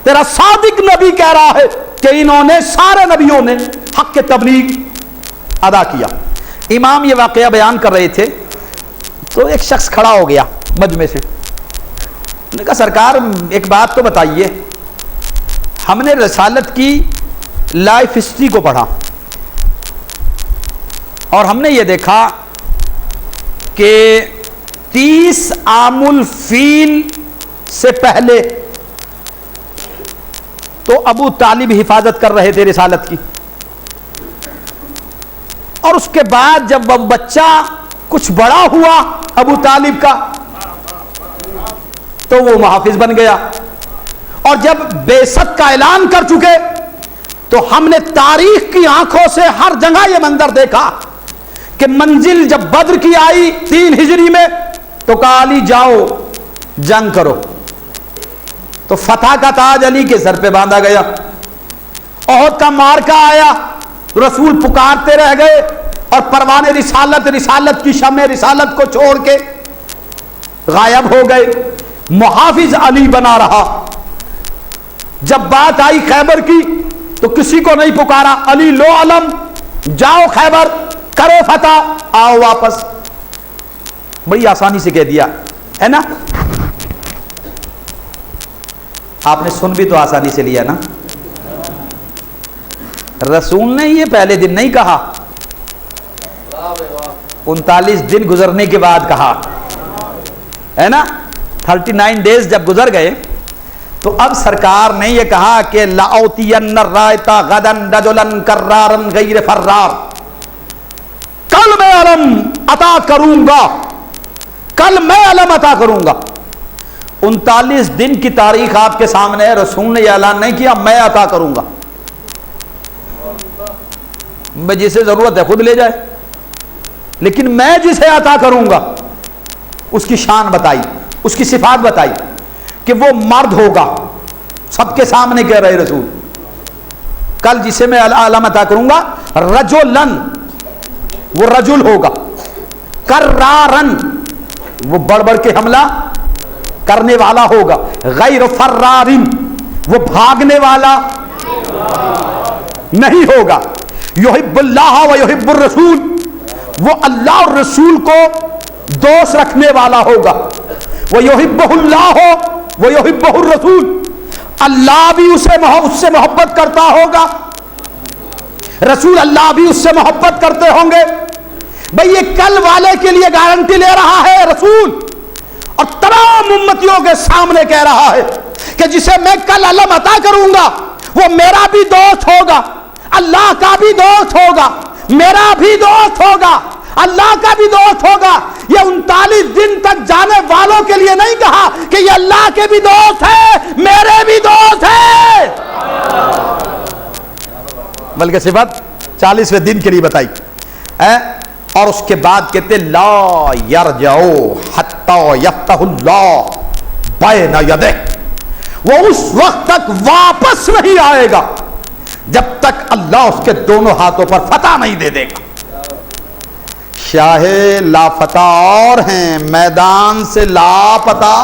تیرا صادق نبی کہہ رہا ہے کہ انہوں نے, سارے نبیوں نے حق تبلیغ ادا کیا. امام یہ واقعہ بیان کر رہے تھے تو ایک شخص کھڑا ہو گیا مجمع سے. انہوں نے کہا سرکار ایک بات تو بتائیے, ہم نے رسالت کی لائف ہسٹری کو پڑھا, اور ہم نے یہ دیکھا کہ 30 عام الفیل سے پہلے تو ابو طالب حفاظت کر رہے تھے رسالت کی، اور اس کے بعد جب وہ بچہ کچھ بڑا ہوا ابو طالب کا تو وہ محافظ بن گیا، اور جب بعثت کا اعلان کر چکے تو ہم نے تاریخ کی آنکھوں سے ہر جگہ یہ منظر دیکھا کہ منزل جب بدر کی آئی 3 ہجری میں تو کہا علی جاؤ جنگ کرو، تو فتح کا تاج علی کے سر پہ باندھا گیا۔ احد کا معرکہ آیا، رسول پکارتے رہ گئے اور پروان رسالت کی شمع رسالت کو چھوڑ کے غائب ہو گئے، محافظ علی بنا رہا۔ جب بات آئی خیبر کی تو کسی کو نہیں پکارا، علی لو علم، جاؤ خیبر کرو فتح، آؤ واپس، بڑی آسانی سے کہہ دیا ہے نا۔ آپ نے سن بھی تو آسانی سے لیا نا، رسول نے یہ پہلے دن نہیں کہا، 39 دن گزرنے کے بعد کہا ہے نا۔ 39 ڈیز جب گزر گئے تو اب سرکار نے یہ کہا کہ لَأُوتِيَنَّ الرَّائِطَ غَدًا رَجُلًا كَرَّارًا غَيْرَ فَرَّارٍ، کل میں علم عطا کروں گا، کل میں علم عطا کروں گا۔ 39 دن کی تاریخ آپ کے سامنے ہے، رسول نے یہ اعلان نہیں کیا میں عطا کروں گا، میں جسے ضرورت ہے خود لے جائے، لیکن میں جسے عطا کروں گا اس کی شان بتائی، اس کی صفات بتائی کہ وہ مرد ہوگا، سب کے سامنے کہہ رہے رسول، کل جسے میں علم عطا کروں گا رجلن، وہ رجل ہوگا، کرارن، وہ بڑھ بڑھ کے حملہ کرنے والا ہوگا، غیر فرارن، وہ بھاگنے والا نہیں ہوگا، یحب اللہ و یحب الرسول، وہ اللہ اور رسول کو دوست رکھنے والا ہوگا، وَيُحِبُّهُ اللَّهُ وَيُحِبُّهُ الرَّسُولُ، اللہ بھی اس سے محبت کرتا ہوگا، رسول اللہ بھی اس سے محبت کرتے ہوں گے۔ بھئی یہ کل والے کے لیے گارنٹی لے رہا ہے رسول، اور تمام امتیوں کے سامنے کہہ رہا ہے کہ جسے میں کل علم عطا کروں گا وہ میرا بھی دوست ہوگا، اللہ کا بھی دوست ہوگا، میرا بھی دوست ہوگا، اللہ کا بھی دوست ہوگا۔ یہ 39 دن تک جانے والوں کے لیے نہیں کہا کہ یہ اللہ کے بھی دوست ہے، میرے بھی دوست ہے، بلکہ صفت 40ویں دن کے لیے بتائی۔ اور اس کے بعد کہتے لا یرجعو حتی یفتح اللہ بین یدہ، وہ اس وقت تک واپس نہیں آئے گا جب تک اللہ اس کے دونوں ہاتھوں پر فتح نہیں دے دے گا۔ شاہ لافتہ اور ہیں، میدان سے لاپتہ،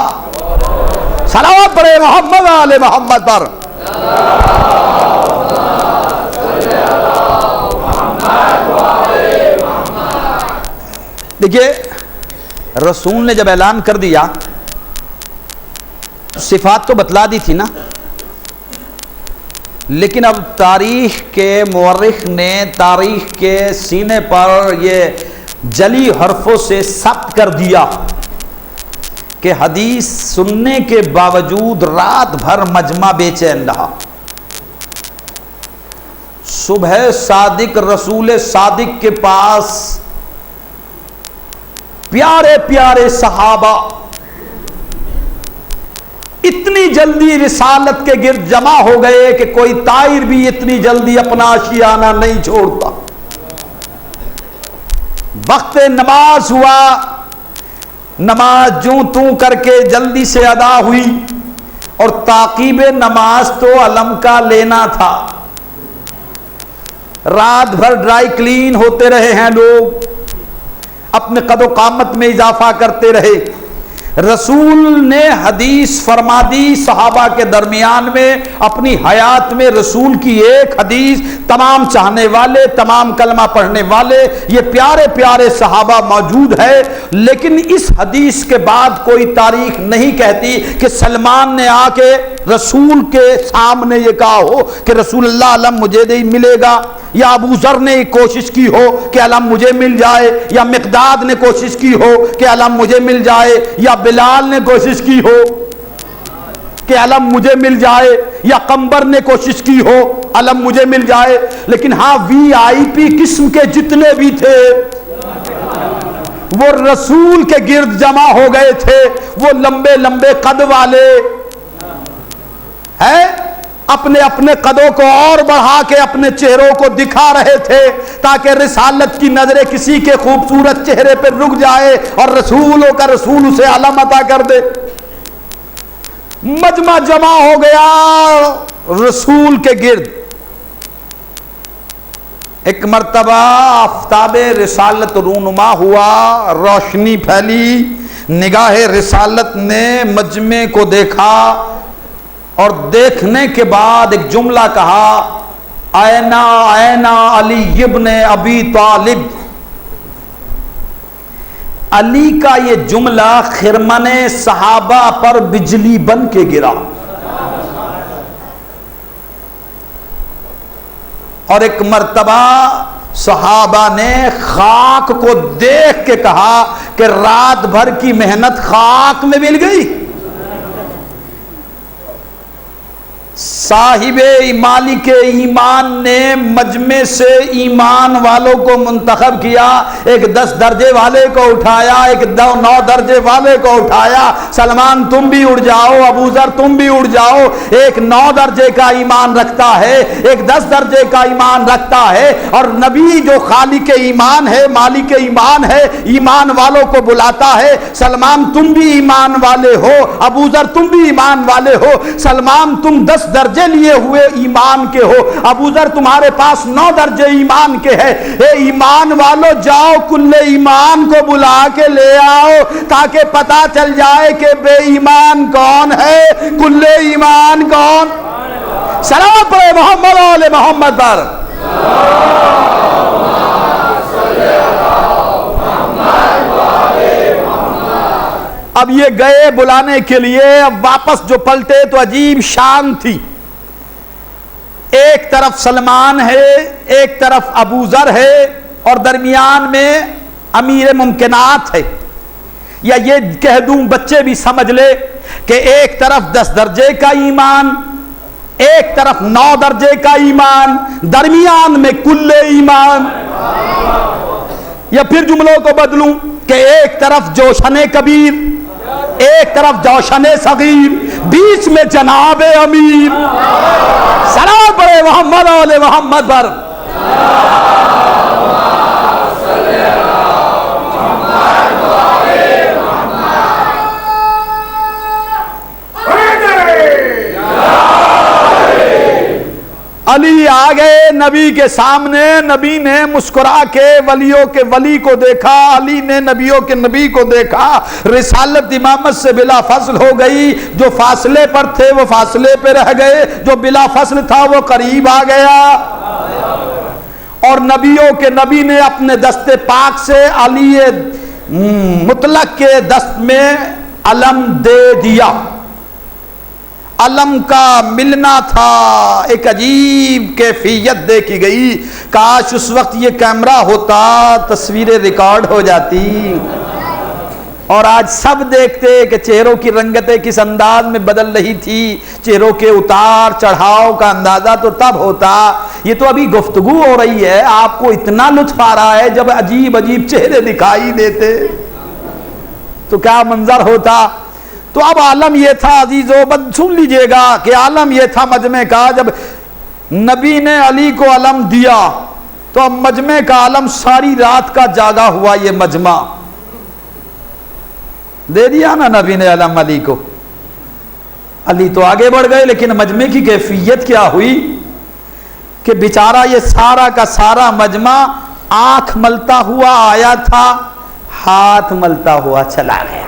صلوات پڑھے محمد آل محمد پر۔ دیکھیے رسول نے جب اعلان کر دیا صفات تو بتلا دی تھی نا، لیکن اب تاریخ کے مورخ نے تاریخ کے سینے پر یہ جلی حرفوں سے ثبت کر دیا کہ حدیث سننے کے باوجود رات بھر مجمع بے چین رہا۔ صبح صادق رسول صادق کے پاس پیارے پیارے صحابہ اتنی جلدی رسالت کے گرد جمع ہو گئے کہ کوئی طائر بھی اتنی جلدی اپنا آشیانہ نہیں چھوڑتا۔ وقت نماز ہوا، نماز جوں توں کر کے جلدی سے ادا ہوئی، اور تعقیب نماز تو علم کا لینا تھا۔ رات بھر ڈرائی کلین ہوتے رہے ہیں لوگ، اپنے قد و قامت میں اضافہ کرتے رہے، رسول نے حدیث فرما دی، صحابہ کے درمیان میں اپنی حیات میں رسول کی ایک حدیث تمام چاہنے والے، تمام کلمہ پڑھنے والے، یہ پیارے پیارے صحابہ موجود ہے، لیکن اس حدیث کے بعد کوئی تاریخ نہیں کہتی کہ سلمان نے آ کے رسول کے سامنے یہ کہا ہو کہ رسول اللہ علم مجھے نہیں ملے گا، یا ابو ذر نے کوشش کی ہو کہ علم مجھے مل جائے، یا مقداد نے کوشش کی ہو کہ علم مجھے مل جائے، یا بلال نے کوشش کی ہو کہ علم مجھے مل جائے، یا قمبر نے کوشش کی ہو علم مجھے مل جائے، لیکن ہاں وی آئی پی قسم کے جتنے بھی تھے وہ رسول کے گرد جمع ہو گئے تھے، وہ لمبے لمبے قد والے ہیں، اپنے اپنے قدوں کو اور بڑھا کے اپنے چہروں کو دکھا رہے تھے تاکہ رسالت کی نظریں کسی کے خوبصورت چہرے پر رک جائے اور رسولوں کا رسول اسے علم عطا کر دے۔ مجمع جمع ہو گیا رسول کے گرد۔ ایک مرتبہ آفتاب رسالت رونما ہوا، روشنی پھیلی، نگاہ رسالت نے مجمع کو دیکھا اور دیکھنے کے بعد ایک جملہ کہا، اینا اینا علی ابن ابی طالب۔ علی کا یہ جملہ خرمن صحابہ پر بجلی بن کے گرا، اور ایک مرتبہ صحابہ نے خاک کو دیکھ کے کہا کہ رات بھر کی محنت خاک میں مل گئی۔ صاحب مالک ایمان نے مجمع سے ایمان والوں کو منتخب کیا، ایک 10 درجے والے کو اٹھایا، ایک 9 درجے والے کو اٹھایا، سلمان تم بھی اڑ جاؤ، ابو ذر تم بھی اڑ جاؤ، ایک 9 درجے کا ایمان رکھتا ہے، ایک 10 درجے کا ایمان رکھتا ہے، اور نبی جو خالق ایمان ہے، مالک ایمان ہے، ایمان والوں کو بلاتا ہے، سلمان تم بھی ایمان والے ہو، ابو ذر تم بھی ایمان والے ہو، سلمان تم 10 درجے لیے ہوئے ایمان کے ہو، ابو ذر تمہارے پاس 9 درجے ایمان کے ہے، اے ایمان والو جاؤ کل ایمان کو بلا کے لے آؤ تاکہ پتا چل جائے کہ بے ایمان کون ہے، کل ایمان کون۔ سلام پڑھے محمد علیہ محمد پر۔ اب یہ گئے بلانے کے لیے، اب واپس جو پلٹے تو عجیب شان تھی، ایک طرف سلمان ہے، ایک طرف ابو ذر ہے، اور درمیان میں امیر ممکنات ہے، یا یہ کہہ دوں بچے بھی سمجھ لے کہ ایک طرف 10 درجے کا ایمان، ایک طرف 9 درجے کا ایمان، درمیان میں کل ایمان، یا پھر جملوں کو بدلوں کہ ایک طرف جوشن کبیر، ایک طرف جوشن صغیر، بیچ میں جناب امیر۔ سلام پڑھے محمد علیہ محمد پر۔ علی آ گئے نبی کے سامنے، نبی نے مسکرا کے ولیوں کے ولی کو دیکھا، علی نے نبیوں کے نبی کو دیکھا، رسالت امامت سے بلا فصل ہو گئی، جو فاصلے پر تھے وہ فاصلے پہ رہ گئے، جو بلا فصل تھا وہ قریب آ گیا، اور نبیوں کے نبی نے اپنے دست پاک سے علی مطلق کے دست میں علم دے دیا۔ علم کا ملنا تھا، ایک عجیب کیفیت دیکھی گئی، کاش اس وقت یہ کیمرہ ہوتا تصویریں ریکارڈ ہو جاتی، اور آج سب دیکھتے کہ چہروں کی رنگتیں کس انداز میں بدل رہی تھی، چہروں کے اتار چڑھاؤ کا اندازہ تو تب ہوتا۔ یہ تو ابھی گفتگو ہو رہی ہے، آپ کو اتنا لطف آ رہا ہے، جب عجیب عجیب چہرے دکھائی دیتے تو کیا منظر ہوتا۔ تو اب عالم یہ تھا عزیزو، سن لیجئے گا کہ عالم یہ تھا مجمع کا، جب نبی نے علی کو علم دیا تو اب مجمع کا عالم ساری رات کا جاگا ہوا، یہ مجمع دے دیا نا نبی نے علم علی کو، علی تو آگے بڑھ گئے، لیکن مجمع کی کیفیت کیا ہوئی کہ بیچارہ یہ سارا کا سارا مجمع آنکھ ملتا ہوا آیا تھا، ہاتھ ملتا ہوا چلا گیا۔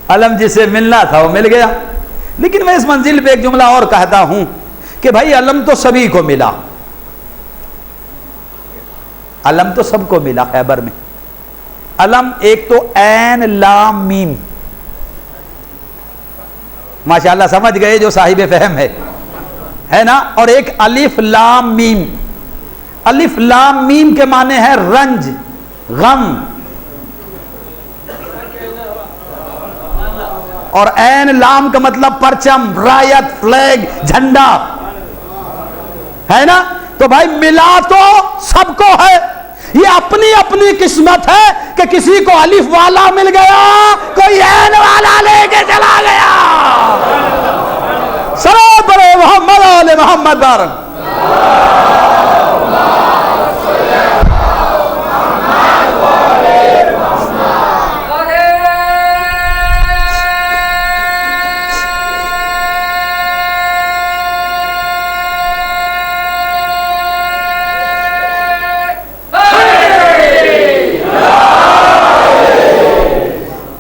علم جسے ملنا تھا وہ مل گیا. لیکن میں اس منزل پہ ایک جملہ اور کہتا ہوں کہ بھائی علم تو سبھی کو ملا, علم تو سب کو ملا خیبر میں. علم ایک تو عین لام میم, ماشاءاللہ سمجھ گئے جو صاحب فہم ہے نا, اور ایک الف لام میم. الف لام میم کے معنی ہے رنج, غم, اور عین لام کا مطلب پرچم, رایت, فلیگ, جھنڈا ہے نا. تو بھائی ملا تو سب کو ہے, یہ اپنی اپنی قسمت ہے کہ کسی کو الف والا مل گیا, کوئی عین والا لے کے چلا گیا. صلوات پڑھو محمد آل محمد پر.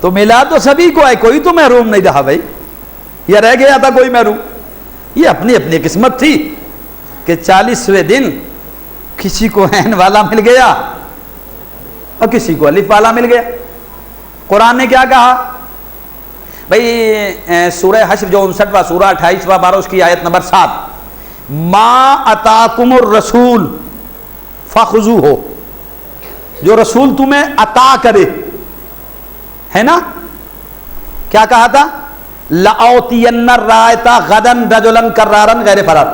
تو ملا تو سبھی کو ہے, کوئی تو محروم نہیں رہا بھائی, یا رہ گیا تھا کوئی محروم. یہ اپنی اپنی قسمت تھی کہ 40ویں دن کسی کو عین والا مل گیا اور کسی کو الف والا مل گیا. قرآن نے کیا کہا بھائی, سورہ حشر جو 59واں سورہ 28واں بارہ اس کی آیت نمبر 7, ما اتاکم الرسول فخذوہ, جو رسول تمہیں عطا کرے, ہے نا. کیا کہا تھا, لَأُعْطِيَنَّ الرَّائِطَ غَدًا رَجُلًا كَرَّارًا غیر فرار,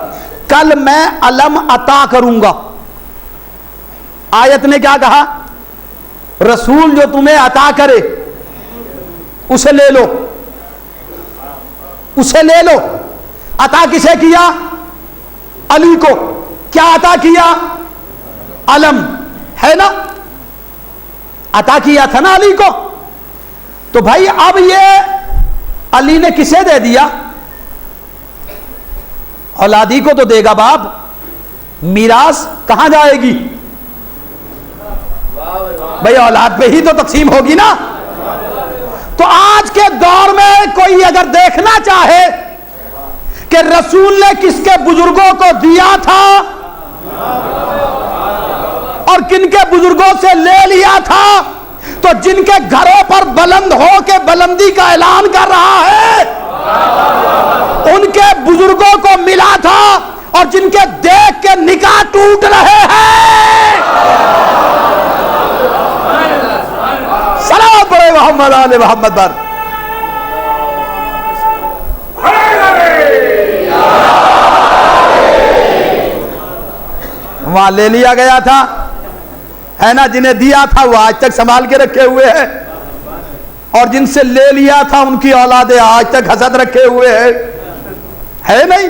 کل میں علم عطا کروں گا. آیت نے کیا کہا, رسول جو تمہیں عطا کرے اسے لے لو, اسے لے لو. عطا کسے کیا, علی کو. کیا عطا کیا, علم, ہے نا, عطا کیا تھا نا علی کو. تو بھائی اب یہ علی نے کسے دے دیا, اولادی کو تو دے گا باپ, میراث کہاں جائے گی بھائی, اولاد پہ ہی تو تقسیم ہوگی نا. تو آج کے دور میں کوئی اگر دیکھنا چاہے کہ رسول نے کس کے بزرگوں کو دیا تھا اور کن کے بزرگوں سے لے لیا تھا, تو جن کے گھروں پر بلند ہو کے بلندی کا اعلان کر رہا ہے ان کے بزرگوں کو ملا تھا, اور جن کے دیکھ کے نکاح ٹوٹ رہے ہیں. صلوات پڑھو محمد آل محمد پر. وہاں لے لیا گیا تھا, ہے نا, جنہیں دیا تھا وہ آج تک سنبھال کے رکھے ہوئے ہیں, اور جن سے لے لیا تھا ان کی اولادیں آج تک حسد رکھے ہوئے ہیں, ہے نہیں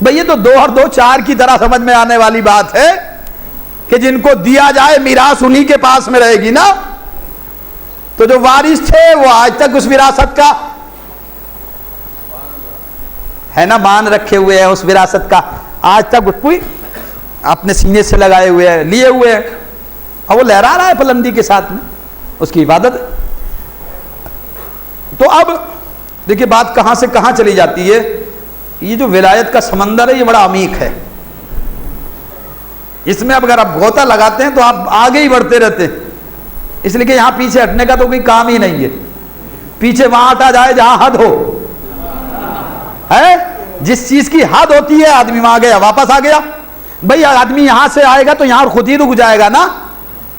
بھئی. یہ تو 2 اور 2 4 کی طرح سمجھ میں آنے والی بات ہے کہ جن کو دیا جائے میراث انہی کے پاس میں رہے گی نا. تو جو وارث تھے وہ آج تک اس وراثت کا, ہے نا, مان رکھے ہوئے ہیں اس وراثت کا, آج تک کوئی اپنے سینے سے لگائے ہوئے ہیں, لیے ہوئے ہیں, اور وہ لہرا رہا ہے بلندی کے ساتھ میں, اس کی عبادت. تو اب دیکھیے بات کہاں سے کہاں چلی جاتی ہے. یہ جو ولایت کا سمندر ہے یہ بڑا عمیق ہے, اس میں اب اگر آپ غوطہ لگاتے ہیں تو آپ آگے ہی بڑھتے رہتے ہیں, اس لیے کہ یہاں پیچھے ہٹنے کا تو کوئی کام ہی نہیں ہے. پیچھے وہاں ہٹا جائے جہاں حد ہو, ہے جس چیز کی حد ہوتی ہے آدمی وہاں گیا واپس آ گیا. بھئی آدمی یہاں سے آئے گا تو یہاں خود ہی رک جائے گا نا,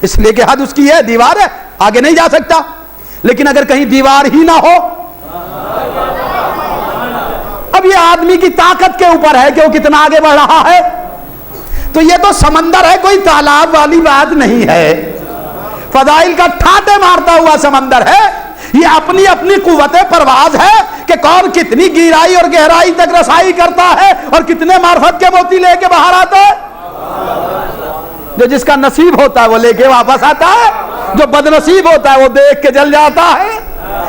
اس لیے کہ حد اس کی ہے, دیوار ہے, آگے نہیں جا سکتا. لیکن اگر کہیں دیوار ہی نہ ہو, اب یہ آدمی کی طاقت کے اوپر ہے کہ وہ کتنا آگے بڑھ رہا ہے. تو یہ تو سمندر ہے, کوئی تالاب والی بات نہیں ہے, فضائل کا ٹھاٹے مارتا ہوا سمندر ہے. یہ اپنی اپنی قوت پرواز ہے کہ کون کتنی گہرائی اور گہرائی تک رسائی کرتا ہے اور کتنے معرفت کے موتی لے کے باہر آتا ہے. جو جس کا نصیب ہوتا ہے وہ لے کے واپس آتا ہے, جو بد نصیب ہوتا ہے وہ دیکھ کے جل جاتا ہے.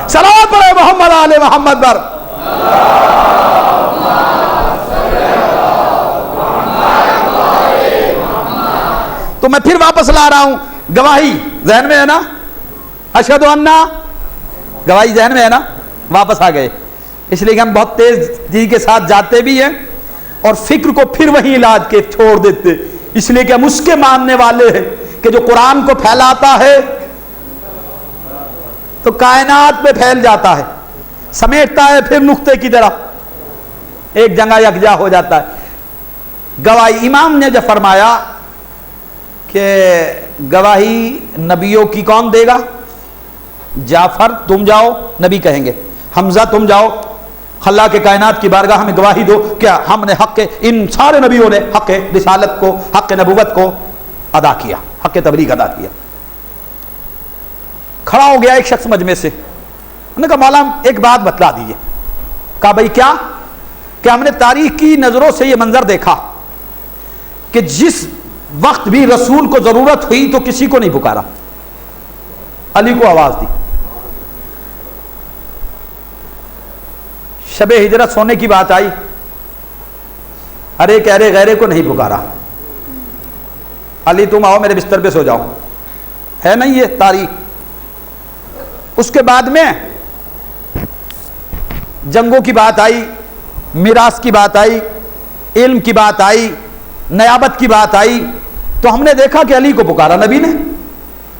صلوات پڑھو محمد آل محمد پر. تو میں پھر واپس لا رہا ہوں, گواہی ذہن میں ہے نا, اشہد ان, گواہی ذہن میں ہے نا, واپس آ گئے. اس لیے کہ ہم بہت تیزی کے ساتھ جاتے بھی ہیں اور فکر کو پھر وہی علاج کے چھوڑ دیتے. اس لیے کہ ہم اس کے ماننے والے ہیں کہ جو قرآن کو پھیلاتا ہے تو کائنات میں پھیل جاتا ہے, سمیٹتا ہے پھر نقطے کی طرح ایک جگہ یکجا ہو جاتا ہے. گواہی امام نے جب فرمایا کہ گواہی نبیوں کی کون دے گا؟ جعفر تم جاؤ نبی کہیں گے, حمزہ تم جاؤ اللہ کے کائنات کی بارگاہ میں گواہی دو کیا ہم نے حق ان سارے نبیوں نے حق رسالت کو, حق نبوت کو ادا کیا, حق تبلیغ ادا کیا. کھڑا ہو گیا ایک شخص مجمع سے, انہوں نے کہا مولانا ایک بات بتلا دیجئے. کہا بھائی کیا؟ کہ ہم نے تاریخ کی نظروں سے یہ منظر دیکھا کہ جس وقت بھی رسول کو ضرورت ہوئی تو کسی کو نہیں پکارا, علی کو آواز دی. شب ہجرت سونے کی بات آئی, ارے کہہ رہے غیرے کو نہیں پکارا, علی تم آؤ میرے بستر پہ سو جاؤ. ہے نہیں یہ تاریخ؟ اس کے بعد میں جنگوں کی بات آئی, میراث کی بات آئی, علم کی بات آئی, نیابت کی بات آئی, تو ہم نے دیکھا کہ علی کو پکارا نبی نے.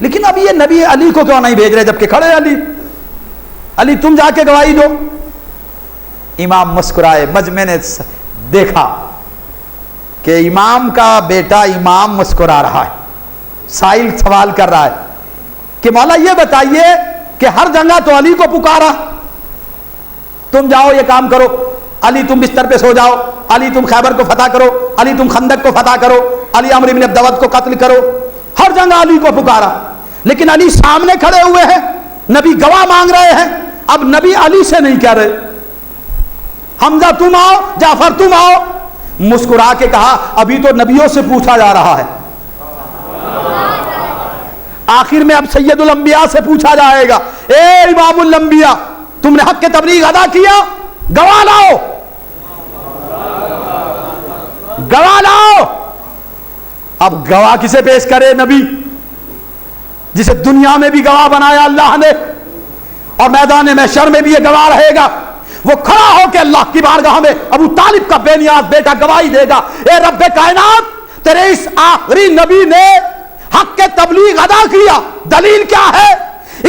لیکن اب یہ نبی علی کو کیوں نہیں بھیج رہے جبکہ کھڑے علی, علی تم جا کے گواہی دو. امام مسکرائے, مجمع نے دیکھا کہ امام کا بیٹا امام مسکرا رہا ہے. سائل سوال کر رہا ہے کہ مولا یہ بتائیے کہ ہر جگہ تو علی کو پکارا, تم جاؤ یہ کام کرو, علی تم بستر پہ سو جاؤ, علی تم خیبر کو فتح کرو, علی تم خندق کو فتح کرو, علی عمرو بن عبدود کو قتل کرو, ہر جگہ علی کو پکارا. لیکن علی سامنے کھڑے ہوئے ہیں, نبی گواہ مانگ رہے ہیں. اب نبی علی سے نہیں کہہ رہے حمزہ تم آؤ, جعفر تم آؤ. مسکرا کے کہا ابھی تو نبیوں سے پوچھا جا رہا ہے, آخر میں اب سید الانبیاء سے پوچھا جائے گا, اے امام الانبیاء تم نے حق کے تبلیغ ادا کیا, گواہ لاؤ, گواہ لاؤ. اب گواہ کسے پیش کرے؟ نبی جسے دنیا میں بھی گواہ بنایا اللہ نے اور میدان محشر میں بھی یہ گواہ رہے گا. وہ کھڑا ہو کے اللہ کی بارگاہ میں ابو طالب کا بے نیاز بیٹا گواہی دے گا, اے رب کائنات تیرے اس آخری نبی نے حق کے تبلیغ ادا کیا. دلیل کیا ہے؟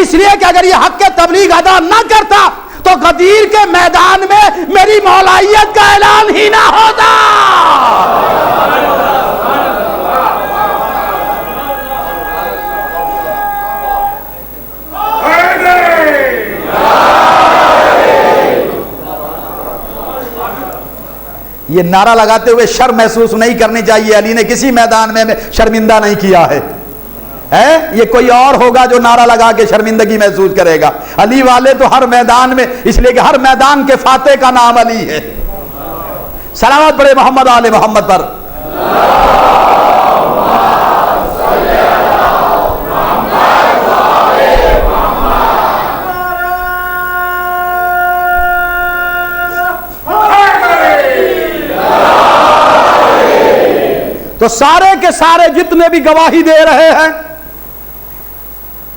اس لیے کہ اگر یہ حق کے تبلیغ ادا نہ کرتا تو غدیر کے میدان میں میری مولائیت کا اعلان ہی نہ ہوتا. یہ نعرہ لگاتے ہوئے شرم محسوس نہیں کرنی چاہیے, علی نے کسی میدان میں شرمندہ نہیں کیا ہے. یہ کوئی اور ہوگا جو نعرہ لگا کے شرمندگی محسوس کرے گا. علی والے تو ہر میدان میں, اس لیے کہ ہر میدان کے فاتح کا نام علی ہے. صلوات پڑھے محمد آل محمد پر. تو سارے کے سارے جتنے بھی گواہی دے رہے ہیں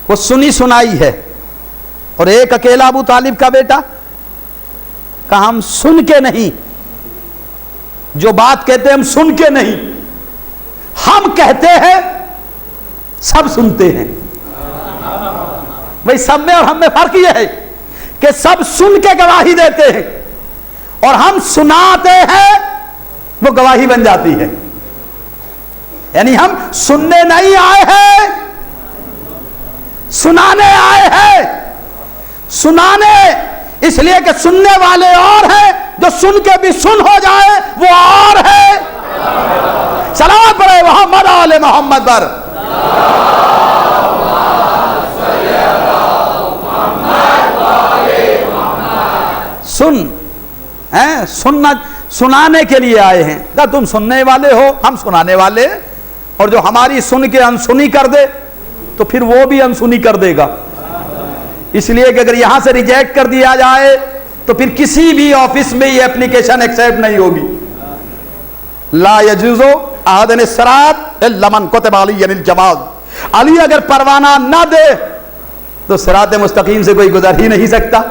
وہ سنی سنائی ہے. اور ایک اکیلا ابو طالب کا بیٹا کہ ہم سن کے نہیں, جو بات کہتے ہیں ہم سن کے نہیں, ہم کہتے ہیں سب سنتے ہیں. بھئی سب میں اور ہم میں فرق یہ ہے کہ سب سن کے گواہی دیتے ہیں اور ہم سناتے ہیں, وہ گواہی بن جاتی ہے. یعنی ہم سننے نہیں آئے ہیں, سنانے آئے ہیں. سنانے اس لیے کہ سننے والے اور ہیں, جو سن کے بھی سن ہو جائے وہ اور ہے. صلوات پڑھے محمد آل محمد پر. سن سننا سنانے کے لیے آئے ہیں. کہا تم سننے والے ہو, ہم سنانے والے, اور جو ہماری سن کے انسنی کر دے تو پھر وہ بھی انسنی کر دے گا. اس لیے کہ اگر یہاں سے ریجیکٹ کر دیا جائے تو پھر کسی بھی آفس میں یہ اپلیکیشن ایکسیپٹ نہیں ہوگی. لا یجوز احد الصراط الا من کتب علی الجواز. علی اگر پروانہ نہ دے تو صراط مستقیم سے کوئی گزر ہی نہیں سکتا.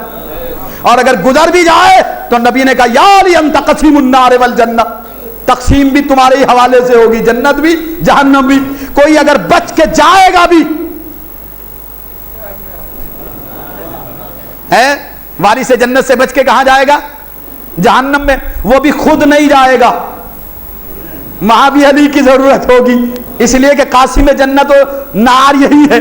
اور اگر گزر بھی جائے تو نبی نے کہا یا علی انت قسیم النار والجنہ، تقسیم بھی تمہارے ہی حوالے سے ہوگی، جنت بھی جہنم بھی۔ کوئی اگر بچ کے جائے گا بھی ہے، وارث جنت سے بچ کے کہاں جائے گا؟ جہنم میں۔ وہ بھی خود نہیں جائے گا، وہاں بھی علی کی ضرورت ہوگی، اس لیے کہ قاسم جنت و نار یہی ہے،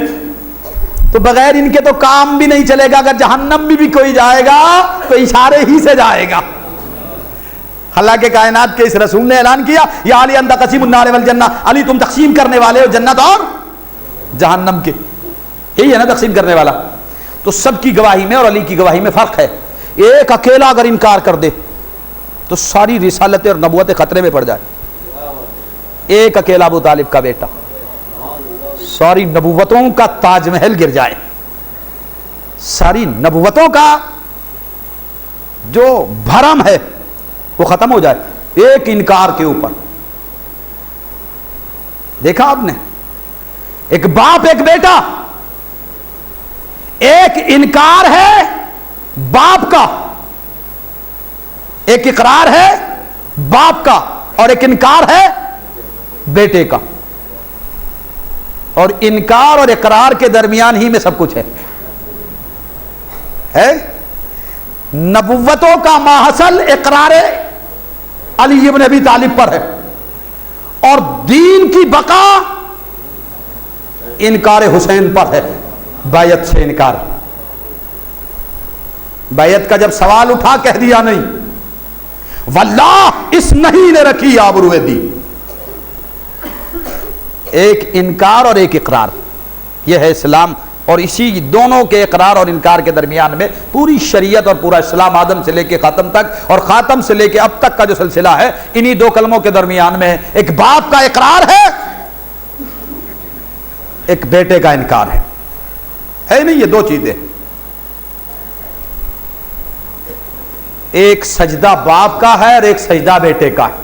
تو بغیر ان کے تو کام بھی نہیں چلے گا۔ اگر جہنم بھی کوئی جائے گا تو اشارے ہی سے جائے گا۔ حالانکہ کائنات کے اس رسول نے اعلان کیا یا علی انت قسیم النار والجنہ، علی تم تقسیم کرنے والے ہو جنت اور جہنم کے، یہی ہے نا تقسیم کرنے والا۔ تو سب کی گواہی میں اور علی کی گواہی میں فرق ہے۔ ایک اکیلا اگر انکار کر دے تو ساری رسالت اور نبوت خطرے میں پڑ جائے۔ ایک اکیلا ابو طالب کا بیٹا، ساری نبوتوں کا تاج محل گر جائے، ساری نبوتوں کا جو بھرم ہے وہ ختم ہو جائے ایک انکار کے اوپر۔ دیکھا آپ نے، ایک باپ ایک بیٹا، ایک انکار ہے باپ کا، ایک اقرار ہے باپ کا، اور ایک انکار ہے بیٹے کا، اور انکار اور اقرار کے درمیان ہی میں سب کچھ ہے۔ نبوتوں کا ماحصل اقرار علی ابن ابی طالب پر ہے، اور دین کی بقا انکار حسین پر ہے، بیعت سے انکار۔ بیعت کا جب سوال اٹھا کہہ دیا نہیں، واللہ اس نہیں نے رکھی آبرو دین۔ ایک انکار اور ایک اقرار، یہ ہے اسلام، اور اسی دونوں کے اقرار اور انکار کے درمیان میں پوری شریعت اور پورا اسلام آدم سے لے کے خاتم تک اور خاتم سے لے کے اب تک کا جو سلسلہ ہے انہی دو کلموں کے درمیان میں ہے۔ ایک باپ کا اقرار ہے، ایک بیٹے کا انکار ہے نہیں، یہ دو چیزیں۔ ایک سجدہ باپ کا ہے اور ایک سجدہ بیٹے کا ہے۔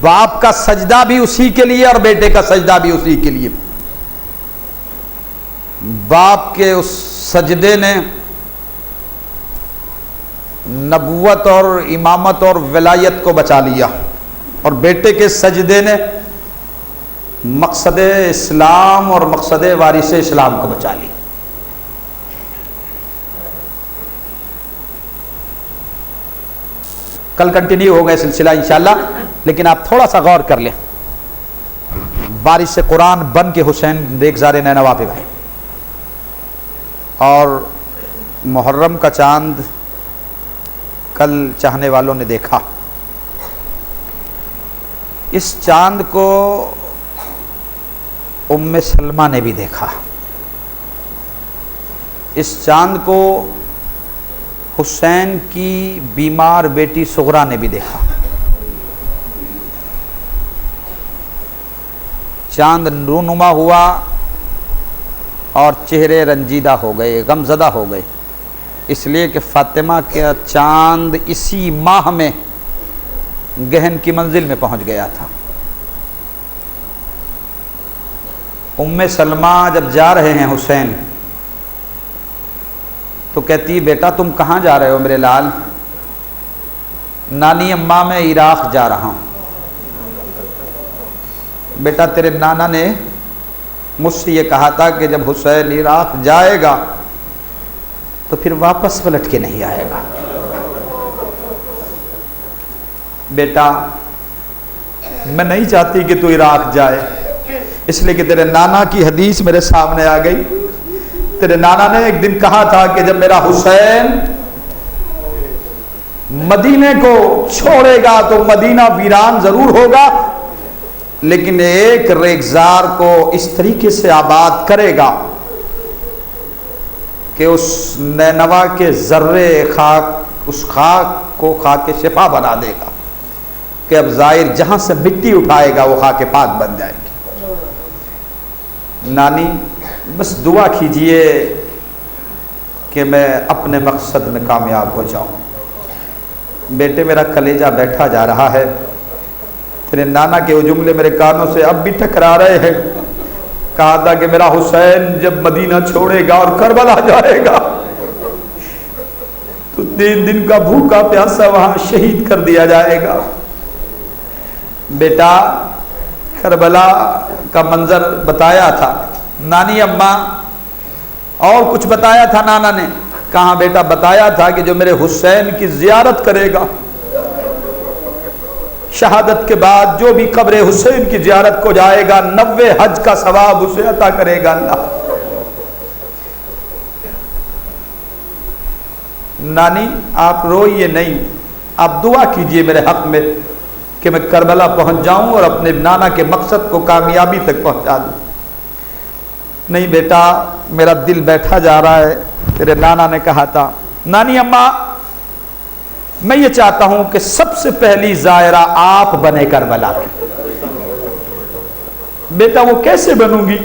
باپ کا سجدہ بھی اسی کے لیے اور بیٹے کا سجدہ بھی اسی کے لیے۔ باپ کے اس سجدے نے نبوت اور امامت اور ولایت کو بچا لیا، اور بیٹے کے سجدے نے مقصد اسلام اور مقصد وارث اسلام کو بچا لی۔ کل کنٹینیو ہوگا سلسلہ انشاءاللہ، لیکن آپ تھوڑا سا غور کر لیں۔ وارث قرآن بن کے حسین دیکھ زار نینوا پہ گئے، اور محرم کا چاند کل چاہنے والوں نے دیکھا۔ اس چاند کو ام سلمہ نے بھی دیکھا، اس چاند کو حسین کی بیمار بیٹی صغرا نے بھی دیکھا۔ چاند رونما ہوا اور چہرے رنجیدہ ہو گئے، غم زدہ ہو گئے، اس لیے کہ فاطمہ کا چاند اسی ماہ میں گہن کی منزل میں پہنچ گیا تھا۔ ام سلمہ جب جا رہے ہیں حسین تو کہتی بیٹا تم کہاں جا رہے ہو میرے لال؟ نانی اماں میں عراق جا رہا ہوں۔ بیٹا تیرے نانا نے مجھ سے یہ کہا تھا کہ جب حسین عراق جائے گا تو پھر واپس پلٹ کے نہیں آئے گا۔ بیٹا میں نہیں چاہتی کہ تو عراق جائے، اس لیے کہ تیرے نانا کی حدیث میرے سامنے آ گئی۔ تیرے نانا نے ایک دن کہا تھا کہ جب میرا حسین مدینے کو چھوڑے گا تو مدینہ ویران ضرور ہوگا، لیکن ایک ریگزار کو اس طریقے سے آباد کرے گا کہ اس نینوا کے ذرے خاک، اس خاک کو خاک شفا بنا دے گا کہ اب زائر جہاں سے مٹی اٹھائے گا وہ خاک پاک بن جائے گی۔ نانی بس دعا کیجئے کہ میں اپنے مقصد میں کامیاب ہو جاؤں۔ بیٹے میرا کلیجہ بیٹھا جا رہا ہے، تیرے نانا کے وہ جملے میرے کانوں سے اب بھی ٹکرا رہے ہیں۔ کہا تھا کہ میرا حسین جب مدینہ چھوڑے گا اور کربلا جائے گا تو 3 دن کا بھوکا پیاسا وہاں شہید کر دیا جائے گا۔ بیٹا کربلا کا منظر بتایا تھا نانی اماں، اور کچھ بتایا تھا نانا نے؟ کہاں بیٹا، بتایا تھا کہ جو میرے حسین کی زیارت کرے گا شہادت کے بعد، جو بھی قبر حسین کی زیارت کو جائے گا 90 حج کا ثواب اسے عطا کرے گا اللہ۔ نانی آپ روئیے نہیں، آپ دعا کیجئے میرے حق میں کہ میں کربلا پہنچ جاؤں اور اپنے نانا کے مقصد کو کامیابی تک پہنچا دوں۔ نہیں بیٹا، میرا دل بیٹھا جا رہا ہے۔ تیرے نانا نے کہا تھا نانی اماں میں یہ چاہتا ہوں کہ سب سے پہلی زائرہ آپ بنے کربلا کی۔ بیٹا وہ کیسے بنوں گی؟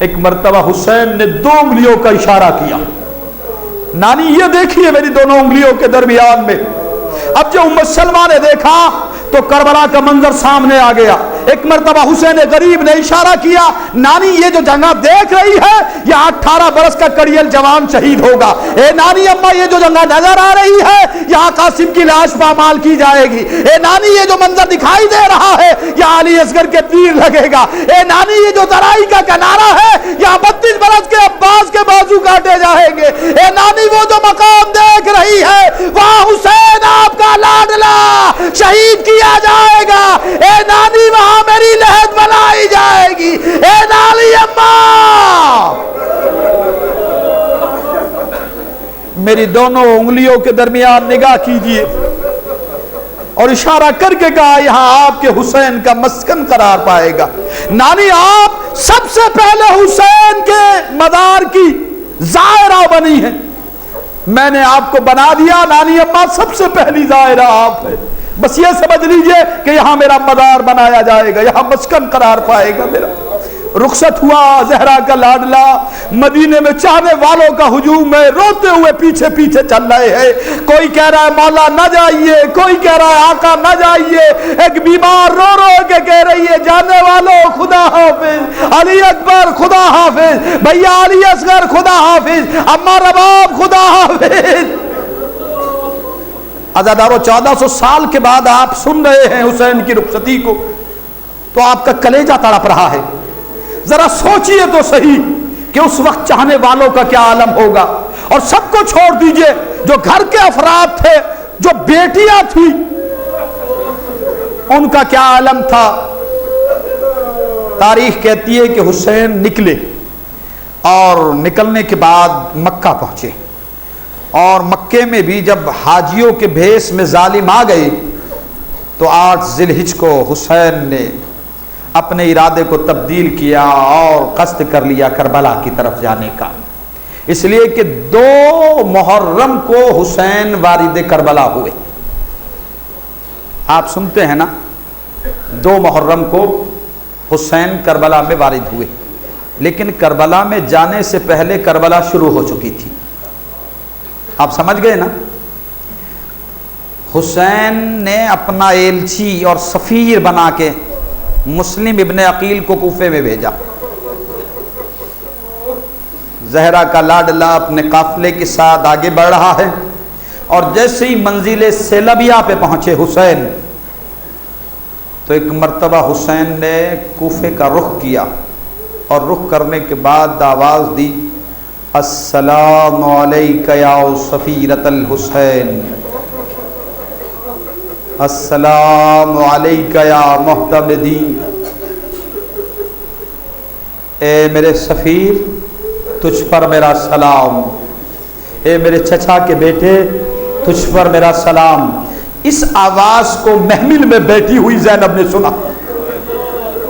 ایک مرتبہ حسین نے 2 انگلیوں کا اشارہ کیا، نانی یہ دیکھیے میری دونوں انگلیوں کے درمیان میں۔ اب جب ام سلمہ نے دیکھا تو کربلا کا منظر سامنے آ گیا۔ ایک مرتبہ حسین غریب نے اشارہ کیا، نانی یہ جو جگہ دیکھ رہی ہے یہ 18 برس کا کڑیل جوان شہید ہوگا۔ اے نانی اماں یہ جو جگہ نظر آ رہی ہے یہاں قاسم کی لاش پامال کی جائے گی۔ اے نانی یہ جو منظر دکھائی دے رہا ہے یہاں علی اصغر کے تیر لگے گا۔ اے نانی یہ جو ترائی کا کنارہ ہے یہاں 32 برس کے عباس کے بازو کاٹے جائیں گے۔ اے نانی وہ جو مقام دیکھ رہی ہے وہاں حسین آپ کا لاڈلا شہید کیا جائے گا۔ اے نانی وہاں میری لحد بنائی جائے گی۔ اے نانی اماں میری دونوں انگلیوں کے درمیان نگاہ کیجئے، اور اشارہ کر کے کہا یہاں آپ کے حسین کا مسکن قرار پائے گا۔ نانی آپ سب سے پہلے حسین کے مزار کی زائرہ بنی ہے، میں نے آپ کو بنا دیا نانی اماں سب سے پہلی زائرہ آپ ہے۔ بس یہ سمجھ لیجئے کہ یہاں میرا مزار بنایا جائے گا، یہاں مسکن قرار پائے گا میرا۔ رخصت ہوا زہرا کا لاڈلا، مدینے میں چاہنے والوں کا ہجوم ہے، روتے ہوئے پیچھے پیچھے چل رہے ہیں۔ کوئی کہہ رہا ہے مولا نہ جائیے، کوئی کہہ رہا ہے آقا نہ جائیے۔ ایک بیمار رو رو کے کہہ رہی ہے جانے والوں خدا حافظ، علی اکبر خدا حافظ، بھیا علی اصغر خدا حافظ، اماں رباب خدا حافظ۔ عزادارو 1400 سال کے بعد آپ سن رہے ہیں حسین کی رخصتی کو تو آپ کا کلیجہ تڑپ رہا ہے۔ ذرا سوچئے تو صحیح کہ اس وقت چاہنے والوں کا کیا عالم ہوگا، اور سب کو چھوڑ دیجئے جو گھر کے افراد تھے، جو بیٹیاں تھیں، ان کا کیا عالم تھا۔ تاریخ کہتی ہے کہ حسین نکلے اور نکلنے کے بعد مکہ پہنچے، اور مکے میں بھی جب حاجیوں کے بھیس میں ظالم آ گئے تو 8 ذی الحجہ کو حسین نے اپنے ارادے کو تبدیل کیا اور قصد کر لیا کربلا کی طرف جانے کا، اس لیے کہ 2 محرم کو حسین وارد کربلا ہوئے۔ آپ سنتے ہیں نا 2 محرم کو حسین کربلا میں وارد ہوئے، لیکن کربلا میں جانے سے پہلے کربلا شروع ہو چکی تھی۔ آپ سمجھ گئے نا؟ حسین نے اپنا ایلچی اور سفیر بنا کے مسلم ابن عقیل کو کوفے میں بھیجا۔ زہرا کا لاڈلا اپنے قافلے کے ساتھ آگے بڑھ رہا ہے، اور جیسے ہی منزل سیلبیہ پہ پہنچے حسین تو ایک مرتبہ حسین نے کوفے کا رخ کیا، اور رخ کرنے کے بعد آواز دی السلام علیک یا سفیرۃ الحسین، السلام علیک یا محتمدی، اے میرے سفیر تجھ پر میرا سلام، اے میرے چچا کے بیٹے تجھ پر میرا سلام۔ اس آواز کو محمل میں بیٹھی ہوئی زینب نے سنا،